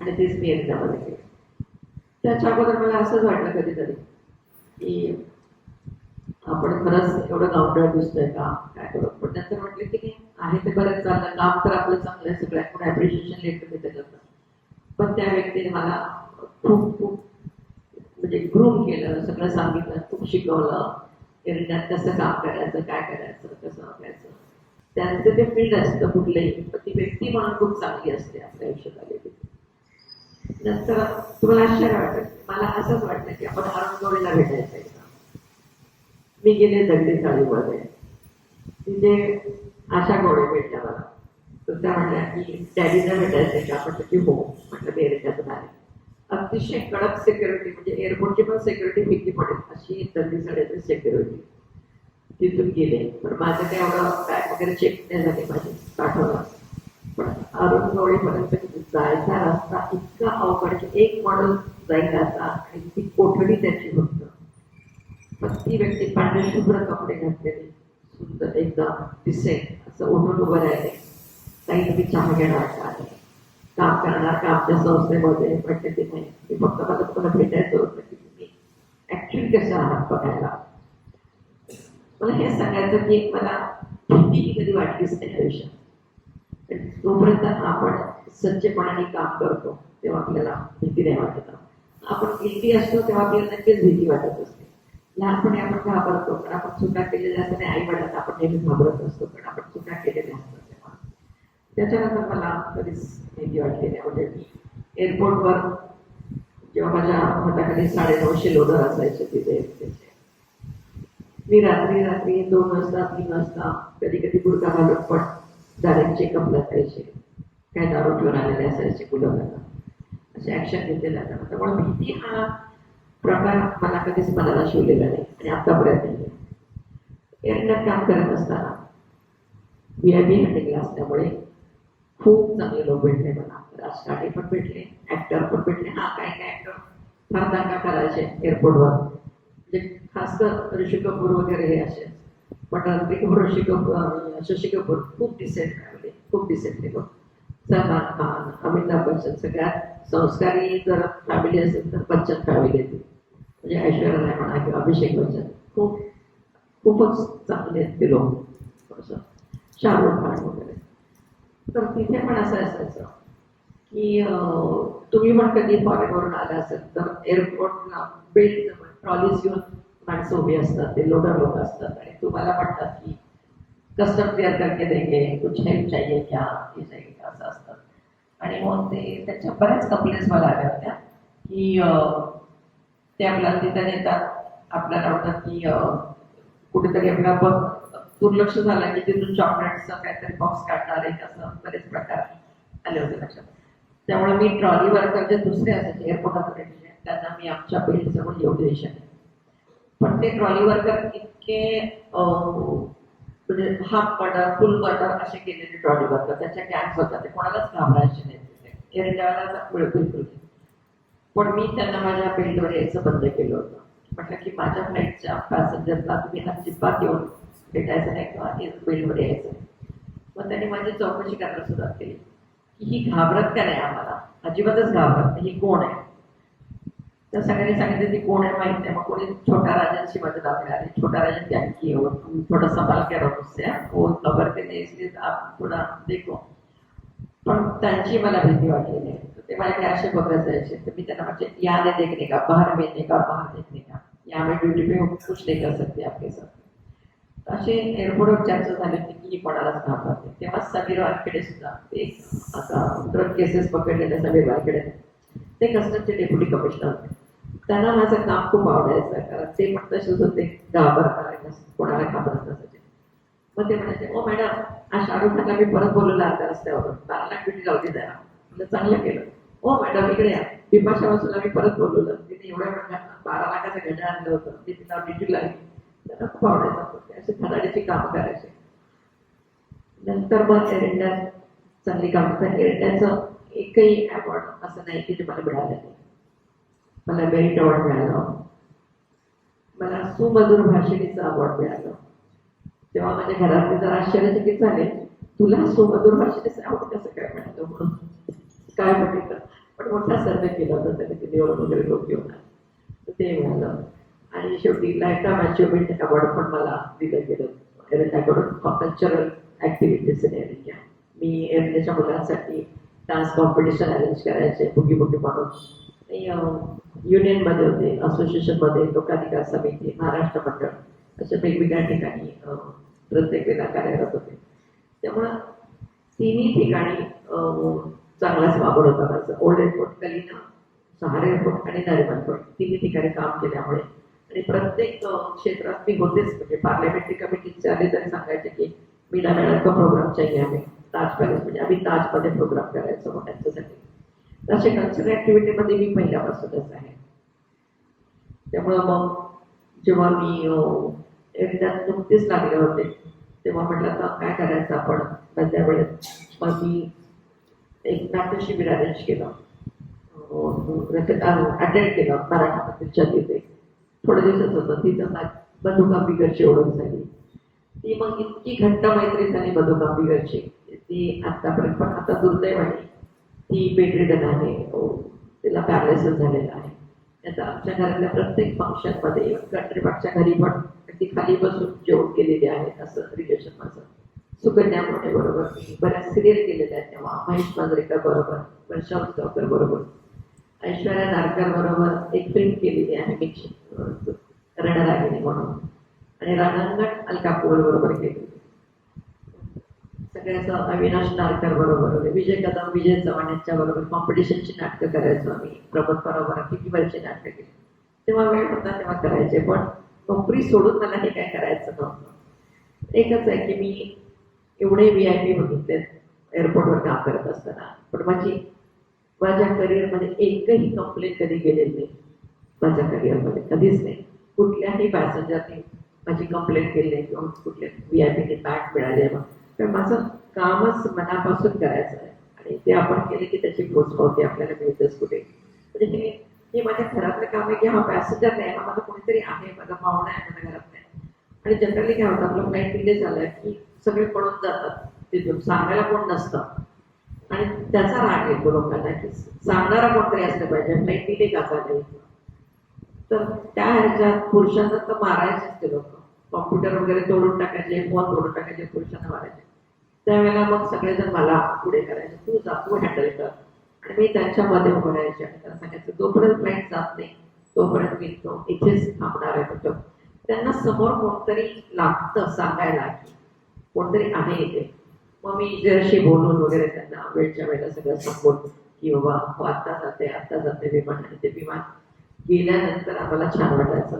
आणि तेच मी एअरटेलमध्ये केलं. त्याच्या अगोदर मला असंच वाटलं कधीतरी की आपण खरंच एवढं गावठळ दिसतोय का काय करू. पण नंतर म्हटलं की नाही आहे ते बरंच चाललं, काम तर आपलं चांगलं आहे, सगळ्यांकडे ॲप्रिशिएशन लेटर देतं करतं. पण त्या व्यक्तीने मला खूप खूप म्हणजे ग्रूम केलं, सगळं सांगितलं, खूप शिकवलं. एअरटेलमध्ये कसं काम करायचं, काय करायचं, कसं वागायचं. त्यांचं ते फील्ड असतं कुठलंही, पण ती व्यक्ती म्हणून खूप चांगली असते आपल्या आयुष्यात आलेली. नंतर तुम्हाला आश्चर्य वाटेल, मला असंच वाटतं की आपण आरंगोळीला भेटायचं. मी गेले दगडी चाळीमध्ये, तिथे आशा गोळे भेटल्या मला. तर त्या म्हटल्या की डॅडीला भेटायचं का. आपण त्याची हो म्हटलं, मी एअरटेलचं आहे. अतिशय कडक सिक्युरिटी, म्हणजे एअरपोर्टची पण सिक्युरिटी फिकी पडेल अशी दगडी चाळीची सिक्युरिटी. तिथून गेले, पण माझं काही एवढं बॅग वगैरे चेक नाही झाले माझे, पाठवलं. पण अरुणगवळीपर्यंत जायचा रस्ता इतका अवघड की एक मॉडेल जाईल असा, आणि ती कोठडी त्याची फक्त. पण ती व्यक्ती पांढरे शुभ्र कपडे घातलेले, सुंदर एकदम दिसे, असं उठून उभं राहिले. काही तुम्ही चहा घेणार का, काम करणार का आमच्या संस्थेमध्ये, म्हटलं की नाही, मी फक्त मला तुम्हाला भेटायचं होतं की तुम्ही ऍक्च्युअली कसं आहात बघायला. मला हे सांगायचं की मला भीती कधी वाटलीच नाही आयुष्यात. तोपर्यंत आपण सज्जपणाने काम करतो तेव्हा आपल्याला भीती नाही वाटत. आपण गिल्टी असतो तेव्हा आपल्याला नक्कीच भीती वाटत असते. लहानपणी आपण घाबरतो कारण आपण चुका केलेल्या असताना आई वडिलांना आपण नेहमी घाबरत असतो कारण आपण चुका केलेल्या असतात तेव्हा. त्याच्यानंतर मला कधीच भीती वाटली नाही. म्हणजे मी एअरपोर्टवर जेव्हा माझ्या हाताखाली 950 लोडर असायचे तिथे, मी रात्री 2 वाजता 3 वाजता कधी कधी गुडघा घालून पण डायरेक्ट चेकअपला जायचे. काय दारू ठेवून आलेले असायचे मुलांना, असे ऍक्शन घेतलेले असतात. त्यामुळे भीती हा प्रकार मला कधीच मनाला शिवलेला नाही आणि आतापर्यंत नाही. एअरपोर्टात काम करत असताना VIP हँडलिंगला असल्यामुळे खूप चांगले लोक भेटले मला. राजकारणी पण भेटले, ऍक्टर पण भेटले. काय ऍक्टर फार दंगा करायचे एअरपोर्टवर, म्हणजे खासकर ऋषी कपूर वगैरे हे असे. पण रणबीर कपूर, ऋषी कपूर आणि शशी कपूर खूप डिसेंट फॅमिली, खूप डिसेंट लोक. सलमान खान, अमिताभ बच्चन, सगळ्यात संस्कारी जर फॅमिली असेल तर बच्चन फॅमिली येते. म्हणजे ऐश्वर्या राय म्हणा किंवा अभिषेक बच्चन, खूपच चांगले आहेत ते लोक. थोडंसं शाहरुख खान वगैरे. तर तिथे पण असं असायचं की तुम्ही पण कधी फॉरेनवरून आला असेल तर एअरपोर्टला बेल्ट ट्रॉलीज घेऊन माणसं उभी असतात, ते लोडर लोक असतात आणि तुम्हाला म्हणतात की कस्टम क्लिअर करके देंगे, कुछ हेल्प चाहिए क्या, हे चाहिए क्या, असं असतं. आणि मग ते त्याच्या बऱ्याच कंप्लेंट्स मला आल्या होत्या की ते आपल्याला तिथं नेतात, आपल्याला म्हणतात की कुठेतरी आपला बघ दुर्लक्ष झालं की तिथून चॉकलेटचं काहीतरी बॉक्स काढणार आहे, असं बरेच प्रकार आले होते लक्षात. त्यामुळे मी ट्रॉली वर्कर जे दुसरे असायचे एअरपोर्ट ऑथॉरिटीचे त्यांना मी आमच्या बिल्डजवळ येऊ द्यायचे. पण ते ट्रॉली वर्कर इतके म्हणजे हाफ मर्डर, फुल मर्डर असे केलेले ट्रॉली वर्कर, त्याच्या गॅंग्स होत्या, ते कोणालाच घाबरायचे नाही तिथे एअर इंडियाला बिलकुल. पण मी त्यांना माझ्या बिल्डवर यायचं बंद केलं होतं. म्हटलं की माझ्या फ्लाईटच्या पॅसेंजरला तुम्ही अजिबात येऊन भेटायचं नाही किंवा बिल्डवर यायचं नाही. मग त्यांनी माझी चौकशी करायला सुरुवात केली की ही घाबरत का नाही, आम्हाला अजिबातच घाबरत नाही, ही कोण आहे. तर सगळ्यांनी सांगितलं ती कोण आहे माहित नाही. मग कोणी छोटा राजनशी मदद आपल्या आली. छोटा राजन क्या की हो, तुम थोड़ा संभाल के रहो उससे, वो खबर के नहीं इसलिए आप थोडा देखो. पण त्यांची मला भीती वाटली नाही. ते माझ्याकडे असे बघत जायचे. तर मी त्यांना म्हणजे याने देखने का, बाहेर भेटणे का, बाहेर देखने का, या में ड्यूटी पे कुछ नहीं कर सकते आपके साथ. असे एअरपोर्टवर चर्चा झाली होती की कोणालाच घाबरत नाही. तेव्हा समीर वायकडे सुद्धा ते आता ड्रग केसेस पकडलेल्या समीर वायकडे, ते कस्टमचे डेप्युटी कमिशनर होते. त्यांना माझं काम खूप आवडायचं कारण ते पण तसेच होते, घाबरणारे, कोणाला घाबरत नसायचे. मग ते म्हणायचे, ओ मॅडम, आज शाहरुख खानला मी परत बोलवलं आता रस्त्यावरून, 12 लाख ड्युटी लावली द्या. म्हणजे चांगलं केलं. ओ मॅडम इकडे या, बिपाशा बासूला मी परत बोलवलं, तिने एवढ्या 12 लाखाचं घड्याळ आणलं होतं, मी तिला ड्युटी लागली. त्यांना खूप आवडायचं. असे धडाडीची कामं करायचे. नंतर मग एअर इंडियात चांगली कामं कर. एअर इंडियाचं एकही अवॉर्ड असं नाही की जे मला मिळालं नाही. मला मेरिट अवॉर्ड मिळालं, मला सुमधुर भाषिणीचं अवॉर्ड मिळालं. तेव्हा माझ्या घरातले जरा आश्चर्यचकित झाले, तुला सुमधुर भाषिणीचं अवॉर्ड कसं काय मिळालं म्हणून. काय बघितलं, पण मोठा सर्वे केला होता त्याने, ते निवड वगैरे लोक घेऊन आले, ते मिळालं. आणि शेवटी लाईफटाईम अचिव्हमेंट अवॉर्ड पण मला दिलं गेलं त्याकडून cultural activities in Air India. मी एअर इंडियाच्या मुलांसाठी डान्स कॉम्पिटिशन अरेंज करायचे, बुगी बुगी म्हणून. युनियनमध्ये होते, असोसिएशनमध्ये, लोकाधिकार समिती, महाराष्ट्र मंडळ, अशा वेगवेगळ्या ठिकाणी प्रत्येक वेळेला कार्यरत होते. त्यामुळं तिन्ही ठिकाणी चांगलाच वापर होता माझा. ओल्ड एअरपोर्ट, कलिना, सहारा एअरपोर्ट आणि नरिमन एअरपोर्ट, तिन्ही ठिकाणी काम केल्यामुळे आणि प्रत्येक क्षेत्रात मी होतेच. म्हणजे पार्लमेंटरी कमिटीचे आले तरी सांगायचे की मीना मॅडम का प्रोग्राम चाहिए आम्ही ताज पॅलेस, म्हणजे आम्ही ताजमध्ये प्रोग्राम करायचो मग त्यांच्यासाठी. असे कल्चरल ऍक्टिव्हिटीमध्ये मी पहिल्यापासूनच आहे. त्यामुळं मग जेव्हा मी एकदाच नुकतेच लागले होते तेव्हा म्हटलं आता काय करायचं आपण. त्या वेळेस मग मी एक नाट्य शिबिर अरेंज केलं, अटेंड केलं मराठा मंदिरच्या तिथे. थोड्या दिवसात होतं, तिथं बंधू कांबीकरची ओळख झाली. ती मग इतकी घट्ट मैत्री झाली बंधू कांबीकरची, ती आतापर्यंत, पण आता दुर्दैवाने ती बेडरिडन आहे. तिला पॅरालिसिस झालेला आहे. आता आमच्या घरातल्या प्रत्येक फंक्शनमध्ये कंट्रीपाठच्या घरी पण ती खाली बसून जेवण केलेली आहेत. असं रिलेशन माझं. सुकन्या मोठे बरोबर बऱ्याच सिरियल केलेल्या आहेत तेव्हा. महेश मांजरेकर बरोबर, वर्षा उसगावकर बरोबर, ऐश्वर्या नारकर बरोबर एक फिल्म केलेली आहे मिक्स रणरागिणी म्हणून, आणि रणांगण अलकापूर बरोबर केलेली. सगळ्याचं अविनाश नारकर बरोबर, विजय कदम, विजय चव्हाण यांच्या बरोबर कॉम्पिटिशनची नाटकं करायचो आम्ही. प्रमोद बरोबर किती वर्षी नाटकं केली. तेव्हा वेळ होता तेव्हा करायचे, पण नोकरी सोडून मला हे काय करायचं नव्हतं. एकच आहे की मी एवढे VIP बघितले एअरपोर्टवर काम करत असताना, पण माझ्या करिअरमध्ये एकही कंप्लेंट कधी गेलेली नाही. माझ्या करिअरमध्ये कधीच नाही. कुठल्याही पॅसेंजरने माझी कंप्लेंट केली नाही किंवा कुठल्या VIPने बॅग मिळाले. तर माझं कामच मनापासून करायचं आहे आणि ते आपण केले की त्याची पोचपावती आपल्याला मिळतेच कुठे. म्हणजे हे माझ्या घरातलं काम आहे की हा पॅसेंजर नाही, हा माझा कोणीतरी आहे, माझा पाहुणा आहे माझ्या घरात नाही. आणि जनरली काय होतं, आपलं फ्लाईट डिले झालं की सगळे पळून जातात, तिथून सांगायला कोण नसतं आणि त्याचा राग येतो लोकांना की सांगणारा कोणतरी असलं पाहिजे, फ्लाईट डिले का झाले. तर त्या ह्याच्यात पुरुषांना तर मारायचेच ते लोक, कॉम्प्युटर वगैरे तोडून टाकायचे, फोन तोडून टाकायचे, पुरुषांना मारायचे. त्यावेळेला मग सगळेजण मला पुढे करायचे, तू जा, तू हँडल कर. आणि मी त्यांच्यामध्ये उभं राहायचे आणि त्यांना सांगायचं जोपर्यंत फ्लाईट जात नाही तोपर्यंत मी तो इथेच थांबणार आहे. कुठं त्यांना समोर कोणतरी लागतं सांगायला की कोणतरी आहे इथे. मग मी जराशी बोलून वगैरे त्यांना वेळच्या वेळेला सगळं सांगून की बाबा हो आत्ता जाते विमान. आणि ते विमान गेल्यानंतर आम्हाला छान वाटायचं.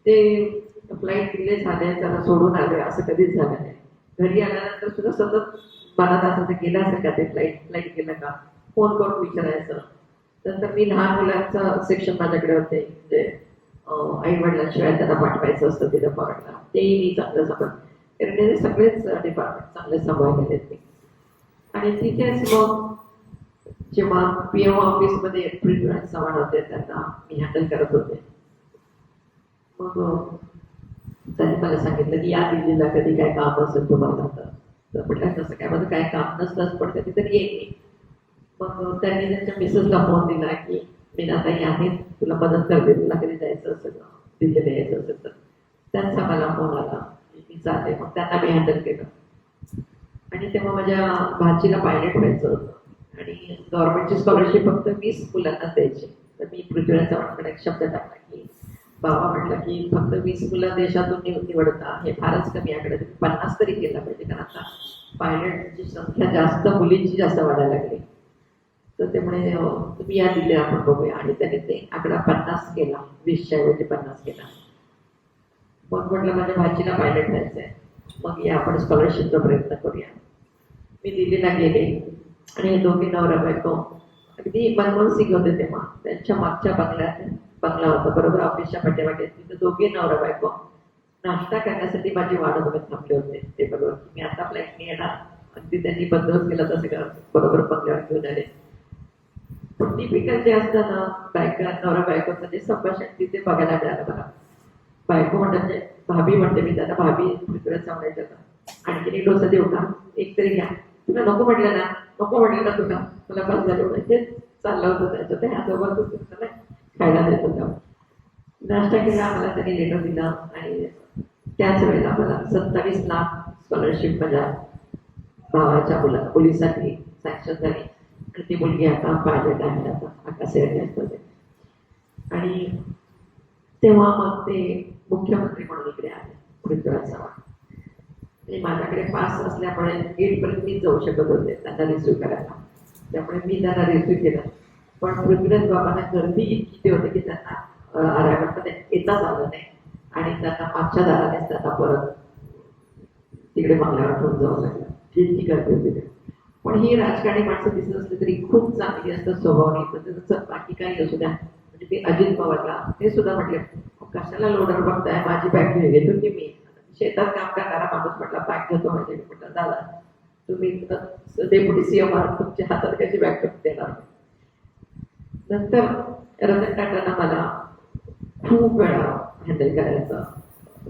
ते फ्लाईट डिले झाले, त्याला सोडून आले असं कधीच झालं नाही. घरी आल्यानंतर सुद्धा सतत मनात असं गेलं असेल का ते फ्लाईट गेलं का, फोन करून विचारायचं. नंतर मी लहान मुलांचं सेक्शन माझ्याकडे होते, म्हणजे आई वडिलांशिवाय त्यांना पाठवायचं असतं तिथं फॉरेनला, तेही मी चांगलं सांभाळ, कारण ते सगळेच डिपार्टमेंट चांगले सांभाळलेले ते. आणि तिथेच मग जेव्हा PM ऑफिसमध्ये पृथ्वीराज चव्हाण होते त्यांना मी हँडल करत होते. मग त्यांनी मला सांगितलं की या दिल्लीला कधी काय काम असेल तुम्हाला, तर म्हटलं तसं काय माझं काय काम नसतंच पण कधीतरी येईल. मग त्यांनी त्यांच्या मिसेसला फोन दिला की मीनाताई आहेत, तुला मदत करते, तुला कधी जायचं असेल दिल्लीला यायचं असेल तर. त्यांचा मला फोन आला मी चालते. मग त्यांना मी हँडल केलं. आणि तेव्हा माझ्या भाचीला पायलट व्हायचं होतं आणि गव्हर्नमेंटची स्कॉलरशिप फक्त 20 मुलांना द्यायची. तर मी पृथ्वीराज चव्हाणकडे एक शब्द टाकला की बाबा म्हटलं की फक्त 20 मुलं देशातून निवडता हे फारच कमी, याकडे 50 तरी केला पाहिजे, कारण आता पायलटची संख्या जास्त, मुलींची जास्त वाढायला लागली. तर ते म्हणे तुम्ही या दिल्ली आपण बघूया. आणि त्याने ते आकडा 50 केला, 20च्या ऐवजी 50 केला. मग म्हटलं माझ्या भाचीला पायलट व्हायचं आहे, मग या आपण स्कॉलरशिपचा प्रयत्न करूया. मी दिल्लीला गेले आणि हे दोघे नवरा बायको अगदी मनमोहन सिंग होते तेव्हा, त्यांच्या मागच्या बंगला होता बरोबर ऑफिसच्या पाठीमागे. तिथे दोघे नवरा बायको नाश्ता करण्यासाठी माझी वाट बघत थांबले होते. ते बरोबर मी आता फ्लाईटने येणार, अगदी त्यांनी बंदोबस्त केला तसं का बरोबर बंगल्यावर घेऊन आले. पण टिपिकल जे असतं ना नवरा बायकोचं जे संभाषण तिथे बघायला मिळालं मला. बायको म्हणजे भाभी म्हणते मी त्यांना, भाभी पृथ्वीराज सांगायचं का आणखी एक डोसा देऊ का, एक तरी घ्या, तुला नको म्हटलं ना, नको म्हटलं ना तुला बस झालं म्हणजे चाललं होतं त्याचं. ते ह्यासोबत खायला देत होता. नाश्ता केला, आम्हाला त्यांनी लेटर दिला आणि त्याच वेळेला मला 27 लाख स्कॉलरशिप माझ्या भावाच्या मुलीसाठी सँक्शन झाली. आणि ती मुलगी आता पायलट आहे, आता आकाश एअरलाईन्समध्ये. आणि तेव्हा मग ते मुख्यमंत्री म्हणून इकडे आले पृथ्वीराज चव्हाण. आणि माझ्याकडे पास असल्यामुळे गेटपर्यंत मी जाऊ शकत होते त्यांना रिसिव्ह करायला, त्यामुळे मी त्यांना रिसिव्ह केलं. पण पृथ्वीराज बाबांना गर्दी इतकी होती की त्यांना आरामात येताच आलं नाही आणि त्यांना मागच्या दारानेच त्यांना परत तिकडे बंगल्यावर ठेवून जावं लागलं. इतकी गर्दी होती. पण ही राजकारणी माणसं दिसत असली तरी खूप चांगली असतात स्वभावाने. तसं बाकी काही असू द्या, म्हणजे ते अजित पवारला ते सुद्धा म्हटले कशाला लोडर बघताय, माझी बॅग घेतो की मी शेतात काम करणारा माणूस म्हटला बॅग घेतो म्हणजे. म्हटलं दादा तुम्ही डेप्युटी CM आहात, तुमच्या हातात कशी बॅग देणार. नंतर रतन टाटांना मला खूप वेळा हँडल करायचं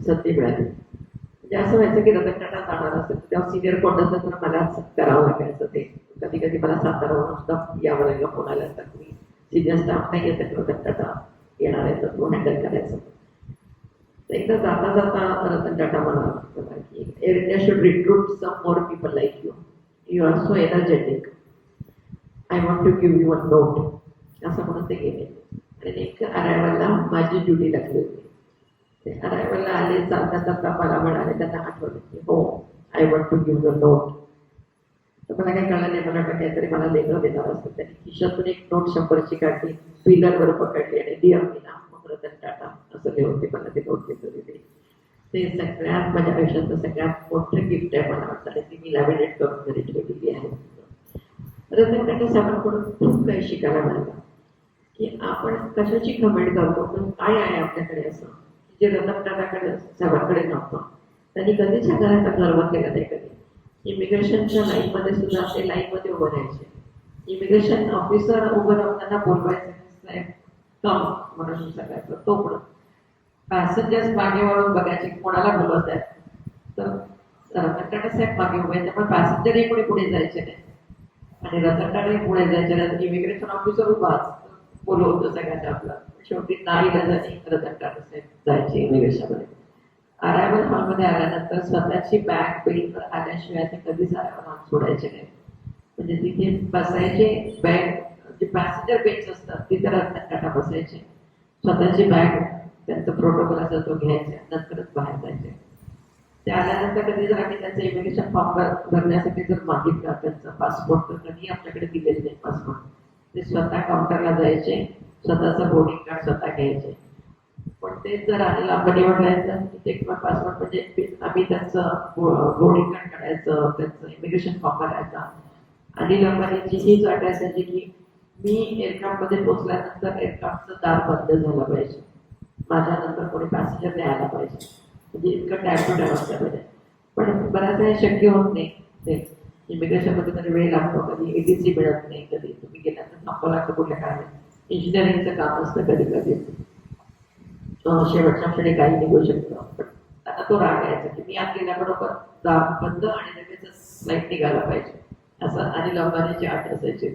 संधी मिळाली. म्हणजे म्हणजे असं व्हायचं की रतन टाटा जाणार असेल तेव्हा सिनियर कोण नसेल तर मलाच करावं लागायचं ते. कधी कधी मला सातारावरून सुद्धा यावं लागलं कोणाला तर मी सिनियर स्टाफ नाही येत रतन टाटा येणार आहे तर तो हँडल करायचं. तर एकदा जाता जाता रतन टाटा म्हणाला की Air India should recruit some more people like you. You are so energetic. I want to give you a note असं म्हणून ते गेले. आणि नेमकं अरायवलला माझी ड्युटी लागली होती. ते अरायवलला आले चालता चालता मला म्हणाले त्यांना आठवलं की हो I want to give the note. तर मला काही कळलं नाही. मला वाटतं काहीतरी मला लेखं देणार असतं. त्यांनी खिशातून एक नोट 100ची काढली पिलरवर पकडली आणि डिअर मीना मग रतन टाटा असं लिहून ते मला ते नोट देत होते. ते सगळ्यात माझ्या आयुष्यातलं सगळ्यात मोठं गिफ्ट आहे मला वाटतं आणि ती मी लॅमिनेट करून घरी ठेवलेली आहे. रतन टाटा साहेबांकडून खूप काही शिकायला मिळालं की आपण कशाची कमेंट करतो पण काय आहे आपल्याकडे असं जे रतन टाटाकडे साहेबांकडे नव्हतं. त्यांनी कधीच ह्या घराचा गर्व केला नाही. कधी इमिग्रेशनच्या लाईनमध्ये सुद्धा ते लाईनमध्ये उभं राहायचे. इमिग्रेशन ऑफिसर उभं राहून त्यांना बोलवायचं कम म्हणून सगळ्याचं तो पण पॅसेंजर्स मागे वळून बघायचे कोणाला बोलवत आहेत. तर रतन टाटा साहेब मागे उभे त्यामुळे पॅसेंजरही कोणी पुढे जायचे नाही आणि रतन टाटाही पुढे जायचे नाही. इमिग्रेशन ऑफिसर उभाच बोलवतो सगळ्यांना आपला. शेवटी नाही रतन टाटा साहेब जायचे इमिग्रेशनमध्ये. अरायवल हॉलमध्ये आल्यानंतर स्वतःची बॅग बेल्ट आल्याशिवाय ते कधीच अरायवल हॉल सोडायचे नाही. म्हणजे तिथे बसायचे बॅग जे पॅसेंजर बेंच असतात तिथे रतन टाटा बसायचे. स्वतःची बॅग त्यांचा प्रोटोकॉल असा तो घ्यायचे नंतरच बाहेर जायचे. ते आल्यानंतर कधी जर आम्ही त्यांचं इमिग्रेशन फॉर्म भरण्यासाठी जर मागितलं त्यांचा पासपोर्ट तर कधी आपल्याकडे दिलेलं नाही पासपोर्ट. ते स्वतः काउंटरला जायचे स्वतःचं बोर्डिंग कार्ड स्वतः घ्यायचे. पण ते जर आणि लांबणी म्हटल्याचं तिथे किंवा पासपोर्ट म्हणजे आम्ही त्यांचं बोर्डिंग कार्ड काढायचं त्यांचं इमिग्रेशन फॉर्म भरायचा. आणि लांबणीची हीच अट असायची की मी एअरक्राफ्टमध्ये पोहोचल्यानंतर एअरक्राफ्टचं दार बंद झालं पाहिजे. माझ्यानंतर कोणी पॅसेंजर नाही आला पाहिजे. म्हणजे इतकं टाईम टू टाईम असलं पाहिजे. पण बऱ्याच वेळा शक्य होत नाही. ते इमिग्रेशनमध्ये कधी वेळ लागतो कधी ATC मिळत नाही कधी तुम्ही गेल्यानंतर थांबावं लागतं कुठल्या काळात इंजिनिअरिंगचं काम असतं कधी कधी शेवटच्या क्षणी काही निघू शकतं. पण आता तो राग यायचा की मी आत गेल्याबरोबर दार बंद आणि लगेचच फ्लाईट निघायला पाहिजे असं आणि लंबानीची आठ असायची.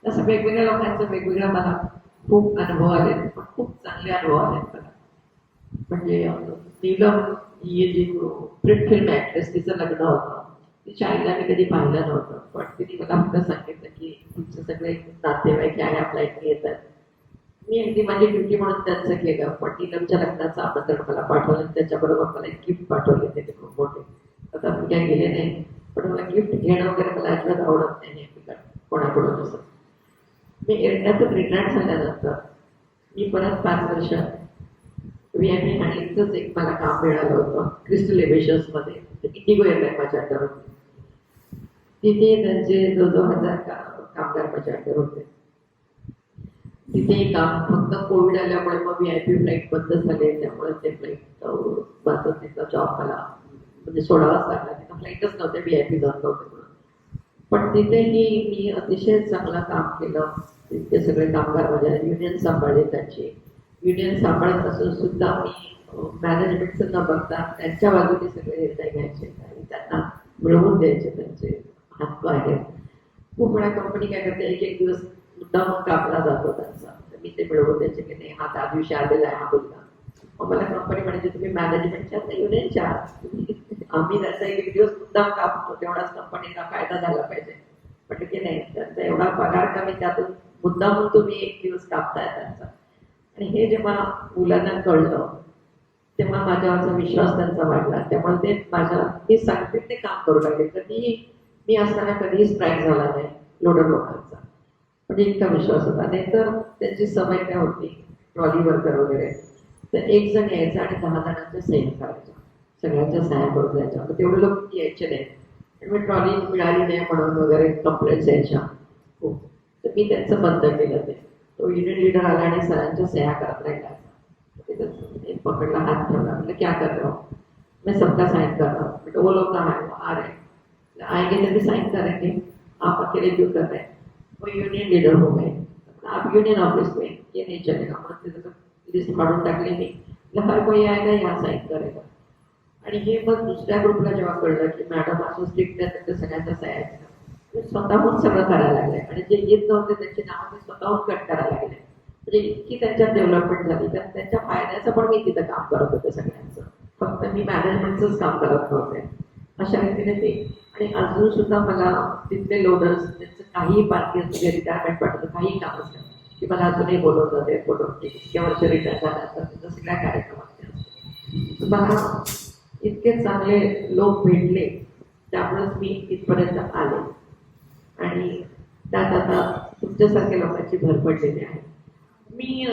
असं वेगवेगळ्या लोकांचं वेगवेगळ्या मला खूप अनुभव आले पण खूप चांगले अनुभव आले मला. म्हणजे नीलम ही जी प्रिंट फिल्म ऍक्ट्रेस तिचं लग्न होतं. तिच्या आईला मी कधी पाहिलं नव्हतं पण तिने मला फक्त सांगितलं की तुमचे सगळे नातेवाईक आहे फ्लाईटने येतात. मी अगदी माझी ड्युटी म्हणून त्यांचं केलं. पण नीलमच्या लग्नाचं आमंत्रण मला पाठवलं त्याच्याबरोबर मला एक गिफ्ट पाठवले ते खूप मोठे. आता मी काय गेले नाही पण मला गिफ्ट घेणं वगैरे मला अजिबात आवडत नाही कोणाकडून असं. मी इंडियातून रिटायर्ड झाल्यानंतर मी परत 5 वर्ष VIP हँडलिंगचंच एक मला काम मिळालं होतं क्रिस्टल एव्हिएशन्स मध्ये. इंडिगो एअरलाईन माझ्या अंडर होती. तिथे त्यांचे 2,000 कामगार माझ्या अंडर होते. तिथे काम फक्त कोविड आल्यामुळे मग VIP फ्लाईट बंद झाले त्यामुळे ते फ्लाईट बंद तिथला जॉब मला म्हणजे सोडावाच लागला. तिथं फ्लाईटच नव्हते VIP जात नव्हते म्हणून. पण तिथेही मी अतिशय चांगलं काम केलं. तिथे सगळे कामगार माझ्या युनियन सांभाळले. त्यांची युनियन सांभाळत असून सुद्धा मी मॅनेजमेंटचं न बघता त्यांच्या बाजूने सगळे निर्णय घ्यायचे आणि त्यांना मिळवून द्यायचे त्यांचे हातपाय आहेत. खूप वेळा कंपनी काय करते एक दिवस मुद्दाम कापला जातो त्यांचा. तर मी ते मिळवून द्यायचे की नाही हा त्या दिवशी आलेला आहे हा मुद्दा. मग मला कंपनी म्हणायची तुम्ही मॅनेजमेंटच्या युनियनच्या आम्ही त्याचा एक दिवस मुद्दाम कापतो तेवढाच कंपनीला फायदा झाला पाहिजे. पण की नाही त्यांचा एवढा पगार कमी त्यातून मुद्दाम तुम्ही एक दिवस कापताय त्यांचा. आणि हे जेव्हा मुलांना कळलं तेव्हा माझ्यावरचा विश्वास त्यांचा वाढला. त्यामुळे ते मी सांगते ते काम करू लागले. कधीही मी असताना कधीही स्ट्राईक झाला नाही लोडर लोकांचा. म्हणजे इतका विश्वास होता. नाहीतर त्यांची सवय काय होती ट्रॉली वर्कर वगैरे तर एक जण यायचा आणि 10 जणांच्या सह्या करायच्या सगळ्यांच्या सह्या करून द्यायच्या. तर तेवढे लोक यायचे नाही. मी ट्रॉली मिळाली नाही म्हणून वगैरे कंप्लेंट्स यायच्या खूप. तर मी त्यांचं बंद केलं ते. तो युनियन लीडर आला आणि सरांच्या सह्या करत राहिला. पकडला हात ठेवला म्हटलं क्या कर रहे हो. मैं सबका साइन कर रहा हूँ. वो लोग कहाँ है वो आ रहे हैं आएंगे तभी साइन करेंगे आप अकेले क्यों कर रहे हैं. वो यूनियन लीडर हो गए. आप यूनियन ऑफिस में ये नहीं चलेगा म्हणून लिस्ट काढून टाकली मी. हर कोई आएगा यहाँ साइन करेगा. आणि हे मग दुसऱ्या ग्रुपला जेव्हा कळलं की मॅडम असं स्ट्रिक्ट आहे तर सगळ्यांचा सह्याचं मी स्वतःहून सगळं करायला लागले आणि जे येत नव्हते त्यांची नावं मी स्वतःहून कट करायला लागले. म्हणजे इतकी त्यांच्यात डेव्हलपमेंट झाली कारण त्यांच्या फायद्याचं पण मी तिथं काम करत होते सगळ्यांचं, फक्त मी मॅनेजमेंटचंच काम करत नव्हते. अशा रीतीने ते आणि अजून सुद्धा मला तिथले लोडर्स त्यांचं काही बाकी असते रिटायरमेंट पाठवतं काही काम असतं की मला अजूनही बोलवतात एअरपोर्टवर इतक्या वर्ष रिटायर झाल्यानंतर तिथं सगळ्या कार्यक्रमात असते. मला इतके चांगले लोक भेटले त्यामुळेच मी इथपर्यंत आले आणि त्यात आता तुमच्यासारख्या लोकांची भर पडलेली आहे. मी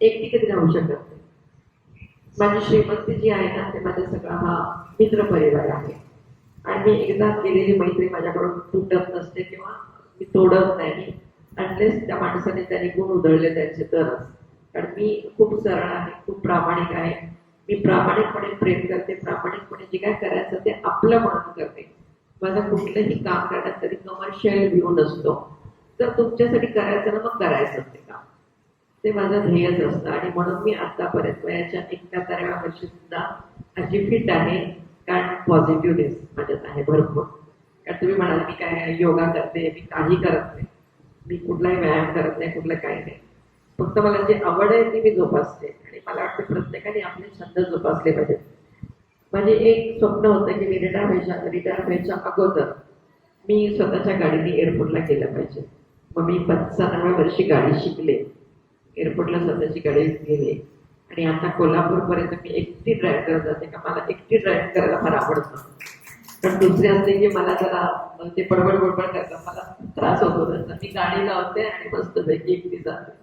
एकटी कधी राहू शकत नाही. माझी श्रीमंती जी आहे ना ते माझा सगळा हा मित्र परिवार आहे आणि मी एकदा केलेली मैत्री माझ्याकडून तुटत नसते किंवा मी तोडत नाही अनलेस त्या माणसाने त्यांनी गुण उधळले त्यांचे तरच. कारण मी खूप सरळ आहे, खूप प्रामाणिक आहे. मी प्रामाणिकपणे प्रेम करते, प्रामाणिकपणे जे काय करायचं ते आपलं म्हणून करते. माझं कुठलंही काम करण्यात कधी कमर्शियल व्ह्यू नसतो. जर तुमच्यासाठी करायचं ना मग करायचं ते काम, ते माझं ध्येयच असतं आणि म्हणून मी आतापर्यंत वयाच्या 71व्या वर्षी सुद्धा अशी फिट आहे कारण पॉझिटिव्हनेस माझ्यात आहे भरपूर. कारण तुम्ही म्हणाल मी काय योगा करते, मी काही करत नाही, मी कुठलाही व्यायाम करत नाही, कुठलं काही नाही. फक्त मला जी आवड आहे ती मी जोपासते आणि मला वाटतं प्रत्येकाने आपले छंद जोपासले पाहिजेत. म्हणजे एक स्वप्न होतं की मी रिटायर व्हायच्या अगोदर मी स्वतःच्या गाडीने एअरपोर्टला गेलं पाहिजे. मग मी 95व्या वर्षी गाडी शिकले, एअरपोर्टला स्वतःची गाडी गेले आणि आता कोल्हापूरपर्यंत मी एकटी ड्राईव्ह करत जाते का मला एकटी ड्राईव्ह करायला फार आवडतं. कारण दुसरे असते की मला जरा ते बडबड करतात मला त्रास होतो त्याचा. मी गाडी लावते आणि मस्तपैकी एकटी जाते.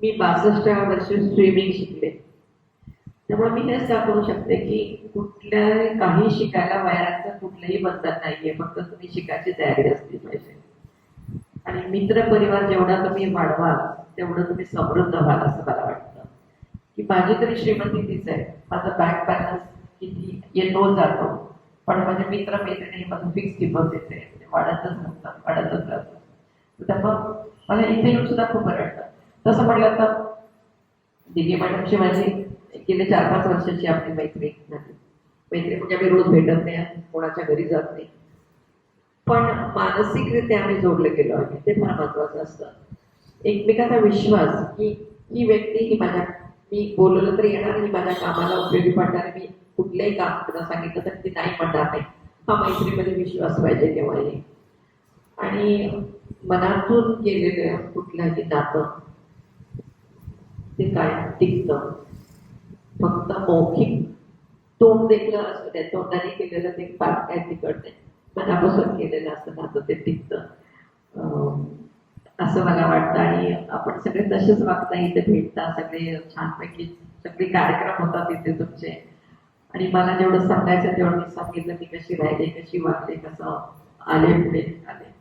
मी 62व्या वर्षी स्विमिंग शिकले. त्यामुळे मी हेच दाखवू शकते की कुठल्या काही शिकायला वयाचं कुठलंही बंधन नाहीये, फक्त तुम्ही शिकायची तयारी असली पाहिजे. आणि मित्र परिवार जेवढा तुम्ही वाढवाल तेवढं तुम्ही समृद्ध व्हाल असं मला वाटतं. की माझी तरी श्रीमंती तीच आहे, माझा बँक बॅलन्स किती येतो जातो पण माझे मित्र मैत्रिणी माझं फिक्स डिपॉझिट आहे, ते वाढतच राहतं. त्यामुळं मला इथे येऊन सुद्धा खूप बरं वाटतं. तसं म्हटलं तर दिघे मॅडमची माझी गेले 4-5 वर्षाची आपली मैत्री झाली. मैत्री म्हणजे आम्ही रोज भेटत नाही, कोणाच्या घरी जात नाही, पण मानसिकरित्या आम्ही जोडले गेलो आहे, ते फार महत्वाचं असतं. एकमेकाचा विश्वास की ही व्यक्ती ही मी बोलवलं तरी येणार, ही माझ्या कामाला उपयोगी पडणार, मी कुठल्याही काम तिला सांगितलं तर ती नाही म्हणणार नाही, हा मैत्रीमध्ये विश्वास पाहिजे केव्हाही. आणि मनातून केलेलं कुठल्याही नातं ते काय टिकतं. फक्त मौखिक तोंड देखलं असं त्या तोंडाने केलेलं ते फार काय तिकड नाही, मनापासून केलेलं असं नातं ते टिकतं असं मला वाटतं. आणि आपण सगळे तसेच वागता, इथे भेटता सगळे छानपैकी, सगळे कार्यक्रम होतात इथे तुमचे. आणि मला जेवढं सांगायचं तेवढं मी सांगितलं, मी कशी राहिले, कशी वागले, कसं आले पुढे आले.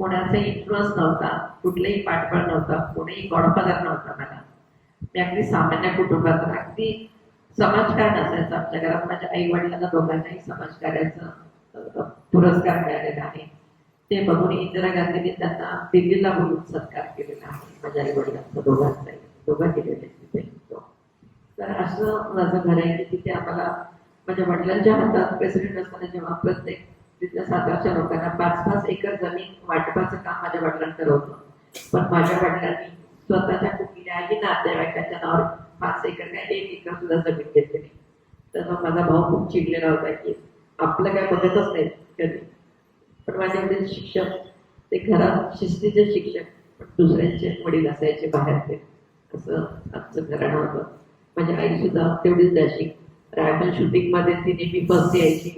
कोणाचाही इन्फ्लुअन्स नव्हता, कुठलाही पाठबळ नव्हता, कोणीही गॉडफादर नव्हता मला. मी अगदी सामान्य कुटुंबात, अगदी समाजकार्य नसायचं आमच्या घरात. माझ्या आई वडिलांना दोघांनाही समाजकार्याचा पुरस्कार मिळालेला आहे. ते बघून इंदिरा गांधींनी त्यांना दिल्लीला बोलून सत्कार केलेला आहे. माझ्या आई वडिलांचा दोघं केलेले तिथे. तर असं माझं घर आहे की तिथे आम्हाला माझ्या वडिलांच्या हातात प्रेसिडेंट असताना जेव्हा प्रत्येक तिथल्या सातारच्या लोकांना 5-5 एकर जमीन वाटपाचं काम माझ्या वडिलांकडे होतं, पण माझ्या वडिलांनी स्वतःच्या कुठल्याही नातेवाईकाच्या नावावर 5 एकर काय 1 एकर सुद्धा जमीन घेतलेली. तर माझा भाऊ खूप चिडलेला होता की आपलं काय बघतच नाही कधी. पण माझे वडील शिक्षक, ते घरात शिस्तीचे शिक्षक, पण दुसऱ्यांचे वडील असायचे बाहेर, ते असं आमचं घराणं होतं. माझी आई सुद्धा तेवढीच द्यायची. रायफल शूटिंग मध्ये ती नेहमी फर्स्ट यायची.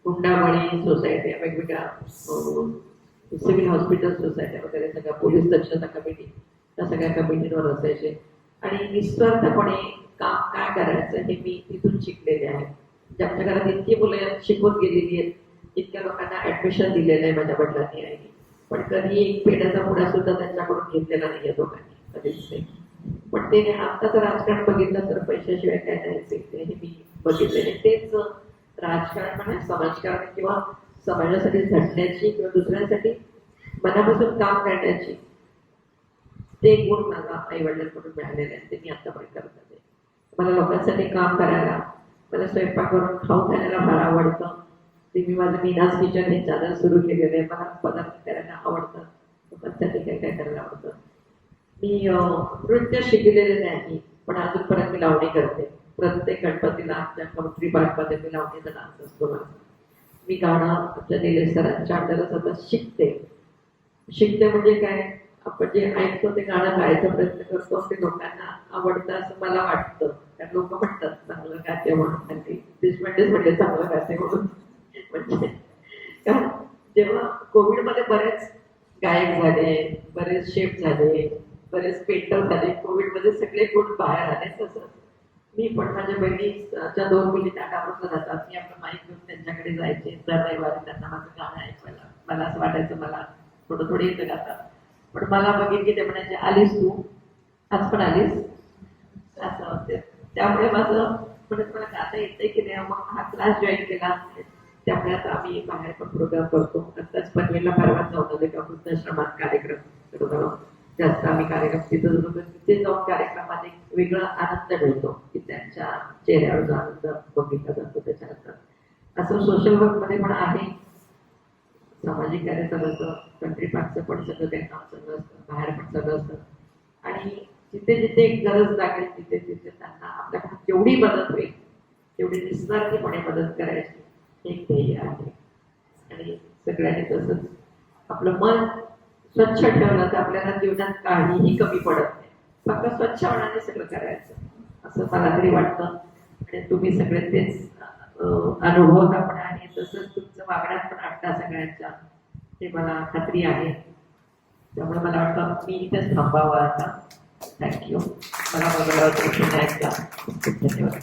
हुंडाबळी सोसायट्या, वेगवेगळ्या सिव्हिल हॉस्पिटल सोसायट्या वगैरे सगळ्या, पोलीस दक्षता कमिटी, त्या सगळ्या कमिटीवर असायचे. आणि निस्वार्थपणे काम काय करायचं हे मी तिथून शिकलेले आहे. म्हणजे आमच्या घरात इतकी मुलं शिकून गेलेली आहेत, इतक्या लोकांना ऍडमिशन दिलेलं आहे माझ्या वडिलांनी आईने, पण कधी एक पेढ्याचा पुढा सुद्धा त्यांच्याकडून घेतलेला नाही आहे दोघांनी, कधीच नाही. पण ते आत्ताचं राजकारण बघितलं तर पैशाशिवाय काय नाही हे मी बघितलेले. तेच राजकारण म्हणा, समाजकारण किंवा समाजासाठी झटण्याची किंवा दुसऱ्यांसाठी मनापासून काम करण्याची, ते गुण मला आई वडिलांकडून मिळालेले आहेत. ते मी आता पण करत आहे. मला लोकांसाठी काम करायला, मला स्वयंपाक करून खाऊ खायला फार आवडतं. ते मी माझं मीनाज किचन हे चॅनल सुरू केलेलं आहे. मला पदार्थ करायला आवडतं, पद्धती काय काय करायला आवडतं. मी नृत्य शिकलेले नाही, पण अजून परत मी लावणी करते. प्रत्येक गणपतीला आमच्या कंट्री पार्कमध्ये मी लावणीचा डान्स असतो माझा. मी गाणं आमच्या निलेश सरांच्या अंडर सतत शिकते म्हणजे काय, आपण जे ऐकतो ते गाणं गायचा प्रयत्न करतो, ते लोकांना आवडतं असं मला वाटतं. कारण लोक म्हणतात चांगलं गाते म्हणून, आणि देशपांडेच म्हणजे चांगलं गाते म्हणून. म्हणजे कारण जेव्हा कोविडमध्ये बरेच गायक झाले, बरेच शेफ झाले, बरेच पेंटर झाले, कोविडमध्ये सगळे गुण बाहेर आले. तसं मी पण माझ्या बहिणीच्या 2 मुली टाटावरला जातात, मी आपलं माईक घेऊन त्यांच्याकडे जायचे दर रविवारी त्यांना माझं गाणं ऐकवायला. मला असं वाटायचं मला थोडं येतं गाता, पण मला बघितली ते म्हणायचे आलीस तू, आज पण आलीस, असं होते. त्यामुळे माझं म्हणत मला गाता येतंय की नाही, मग हा क्लास जॉईन केला. त्यामुळे आता आम्ही बाहेर पण प्रोग्राम करतो. आत्ताच पनवेलला परवाच जाऊन आले, का वृद्धाश्रमात कार्यक्रम जास्त आम्ही कार्यक्रम तिथं जातो. तिथे जाऊन कार्यक्रमात एक वेगळा आनंद मिळतो की त्यांच्या चेहऱ्यावर जो आनंद बघितला जातो. त्याच्यानंतर असं सोशल वर्क मध्ये पण आहे, सामाजिक कार्य सगळं, कंट्री पार्कचं पण सगळं काही काम सगळं असतं, बाहेर पण सगळं असतं. आणि जिथे जिथे गरज लागेल तिथे तिथे त्यांना आपल्याकडे जेवढी मदत होईल तेवढी निस्वार्थीपणे मदत करायची एक ध्येय आहे. आणि सगळ्यांनी तसंच आपलं मन स्वच्छ ठेवलं तर आपल्याला जीवनात काहीही कमी पडत नाही. फक्त स्वच्छ मनाने सगळं करायचं असं मला तरी वाटतं. आणि तुम्ही सगळे तेच अनुभवता पण आहे, तसंच तुमचं वागण्यात पण आठवता सगळ्यांच्या, ते मला खात्री आहे. त्यामुळे मला वाटतं मी इथेच थांबावं आता. थँक्यू. मला पुन्हा एकदा खूप धन्यवाद.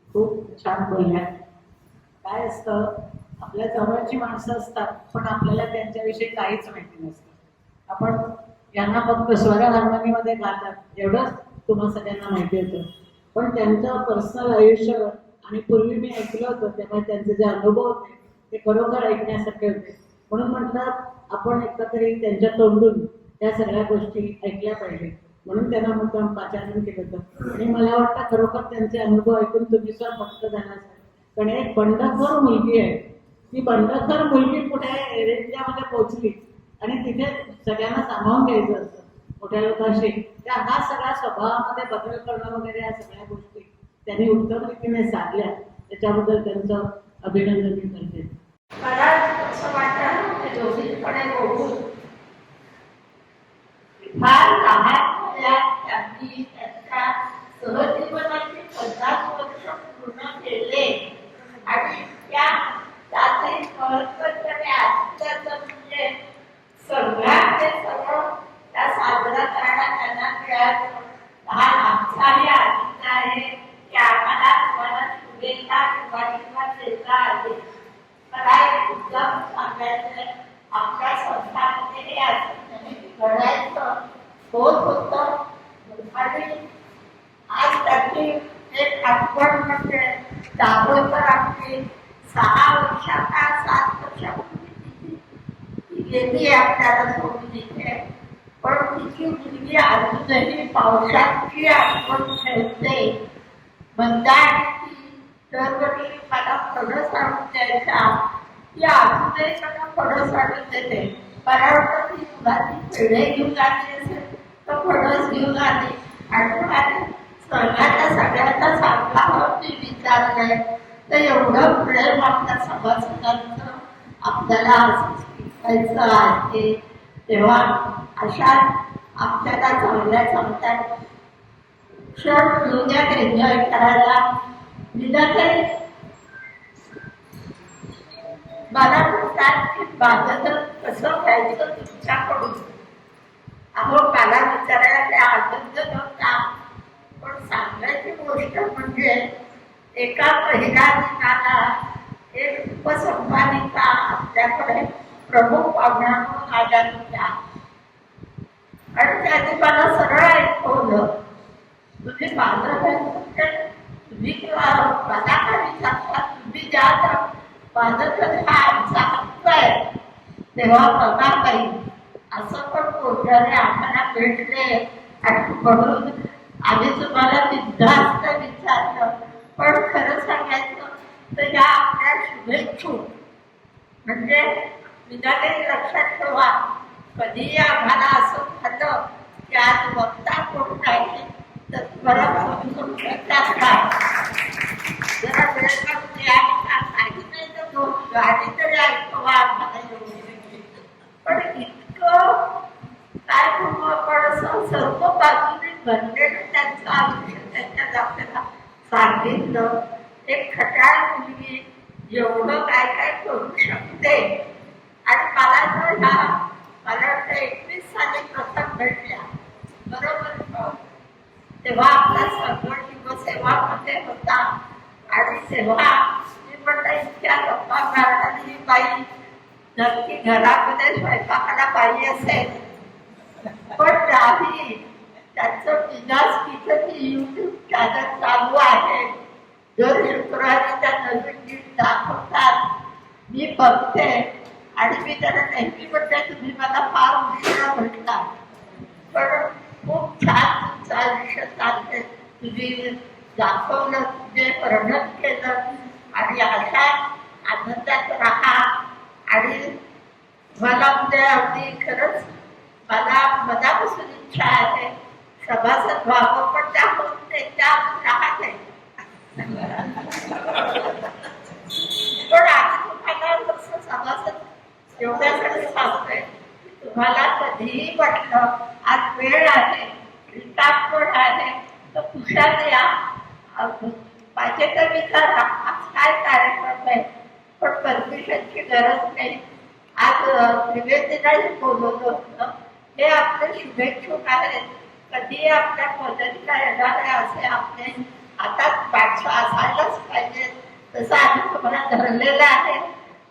खूप छान बोलल्या. काय असतं, आपल्या जवळची माणसं असतात पण आपल्याला त्यांच्याविषयी काहीच माहिती नसतं. आपण यांना फक्त स्वर हार्मोनीमध्ये गातात एवढंच तुम्हा सगळ्यांना माहिती होतं, पण त्यांचं पर्सनल आयुष्य आणि पूर्वी मी ऐकलं होतं तेव्हा त्यांचे जे अनुभव होते ते खरोखर ऐकण्यासारखे होते. म्हणून म्हटलं आपण एकदा तरी त्यांच्या तोंडून त्या सगळ्या गोष्टी ऐकल्या पाहिजे, म्हणून त्यांना मुद्दाम पाचारण केलं होतं. आणि मला वाटतं खरोखर त्यांचे अनुभव ऐकून तुम्ही सुद्धा फक्त जाण्यासाठी, कारण एक बंडखोर मुलगी आहे, ती बंडखोर मुलगी पुढे एरियामध्ये पोहोचली आणि तिथे सगळ्यांना सामावून घ्यायचं असतं मोठ्या लोकांशी. त्या हा सगळ्या स्वभावामध्ये बदल करणं वगैरे या सगळ्या गोष्टी त्यांनी उत्तम रीतीने साधल्या, त्याच्याबद्दल त्यांचं अभिनंदन मी करते. मला असं वाटतं जोशीकडे बघून फार लहान वयात त्यांनी त्यांच्या सहजीवनाची 50 वर्ष पूर्ण केले. आणि त्यातही महत्त्वाचे आजच्याचं म्हणजे सगळ्यात ते सगळं त्या साजरा करायला त्यांना मिळालं. हा आमचाही आनंद आहे की आम्हाला तुम्हाला शुभेच्छा किंवा देता आले. मला एक मुद्दाम सांगायचं, आपल्या संस्थांमध्ये हे असं घडायचं होत होतं. आणि आज त्याची एक आठवण म्हणजे दाभोळकर आपली 6 वर्षाचा 7 वर्षापूर्वी ती गेली आपल्याला सोडून इथे. पण तिची मुलगी अजूनही पावसाची आठवण ठेवते. मंदारी ती दरवर्षी मला फणस आणून द्यायचा, ती अजूनही मला फणस आणून देते. मला वाटतं ती मुलाची पेढे घेऊन आली असेल तर फणस घेऊन आली. आणि स्वर्गाच्या सगळ्यांना सांगावं मी विचारलंय तर एवढं प्रेम आपल्या सभासदांचं आपल्याला शिकायचं आहे. तेव्हा अशा आपल्याला चांगल्या चांगल्या क्षण मिळूयात एन्जॉय करायला. विधातरी मला म्हणतात की माझं तर कसं व्हायचं तुमच्याकडून. अहो मला विचारायला ते आनंद नव्हता, पण सांगायची गोष्ट म्हणजे एका पहिल्या दिनाला एक उपसंपादिका आपल्याकडे प्रमुख पाहुण्या म्हणून आल्या होत्या. आणि त्यांनी मला सरळ ऐकवलं, तुम्ही माझं तुम्ही किंवा मला काय विचारता, तुम्ही ज्या माझं तर हा आमचा हक्क आहे. तेव्हा बघा काही असं पण कोणत्याने आम्हाला भेटले आणि म्हणून आम्ही तुम्हाला बिनधास्त विचारलं. पण खरं सांगायचं तर या आपल्या शुभेच्छू म्हणजे विधाने लक्षात ठेवा, कधीही आम्हाला असं झालं की आज वक्ता कोण राहिले तर तुम्हाला फोन करतात काय जरा वेळ लागते आणि काही नाही तर दोन गाडी तरी ऐकवा आम्हाला एवढी. पण इतकं काय म्हणू आपण असं सर्व बाजूने बनलेलं त्यांचं आयुष्य त्यांच्यात आपल्याला सांगितलं. एक खट्याळ मुलगी एवढं काय काय करू शकते. आणि मला तर मला वाटतं 21 साली प्रथम भेटल्या बरोबर. तेव्हा आपला संघ शिवसेवामध्ये होता आणि तेव्हा मी म्हटलं इतक्या गप्पा मारणारी ही बाई नक्की घरामध्ये स्वयंपाकाला बाई असेल. पण नाही, त्यांचं बिनास्कीचं युट्यूब चॅनल चालू आहे. दर शुक्रवारी त्या नवीन गीत दाखवतात. मी बघते आणि मी त्यांना नेहमी म्हणते तुम्ही मला फार उशिरा भेटला पण खूप छान तुमचं आयुष्य चालते. तुम्ही दाखवलं, तुझे वर्णन केलं आणि अशा आनंदात राहा. आणि मला म्हणजे अगदी खरंच मला मनापासून इच्छा आहे सभासद व्हावं. पण त्या होत नाही, त्या राहत आहे. पण आधी तुम्हाला जसं सभासद एवढ्यासाठी सांगतोय, तुम्हाला कधीही वाटलं आज वेळ आहे, रिकाम पण आहे तर खुशात या. पाहिजे तर विचारा आज काय कार्यक्रम आहे, पण परमिशनची गरज नाही. आज त्रिवेदीलाही बोलवलं होतं. हे आपले शुभेच्छुक आहेत, कधी आपल्या मदतीला येणारे असे आपले आता माणसं असायलाच पाहिजे. तसं आम्ही तुम्हाला धरलेलं आहे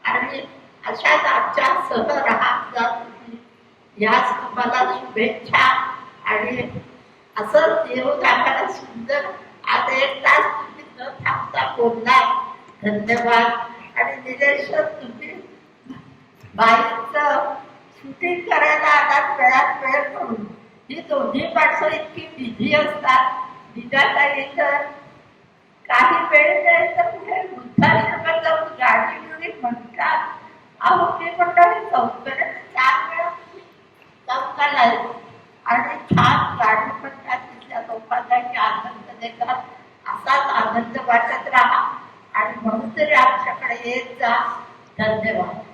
आणि अशाच आमच्या सह राहत जा तुम्ही. याच तुम्हाला शुभेच्छा. आणि असं देऊन आम्हाला सुंदर आज 1 तास तुम्ही न थांबता बोलला. धन्यवाद. आणि निलेश्वर तुम्ही बाईचं शूटिंग करायला आलात वेळात वेळ करून. ही दोन्ही माणसं इतकी बिझी असतात. निघाताई तर काही वेळ नाही तर कुठे वृद्धाश्रमात जाऊन गाडी घेऊन म्हणतात. अहो मी म्हणतो चौकड्यात 4 वेळा चौकाला आणि छान गाडी म्हणतात. तिथल्या लोकांनाही आनंद देतात. असाच आनंद वाटत राहा आणि म्हणून तरी आमच्याकडे येत जा. धन्यवाद.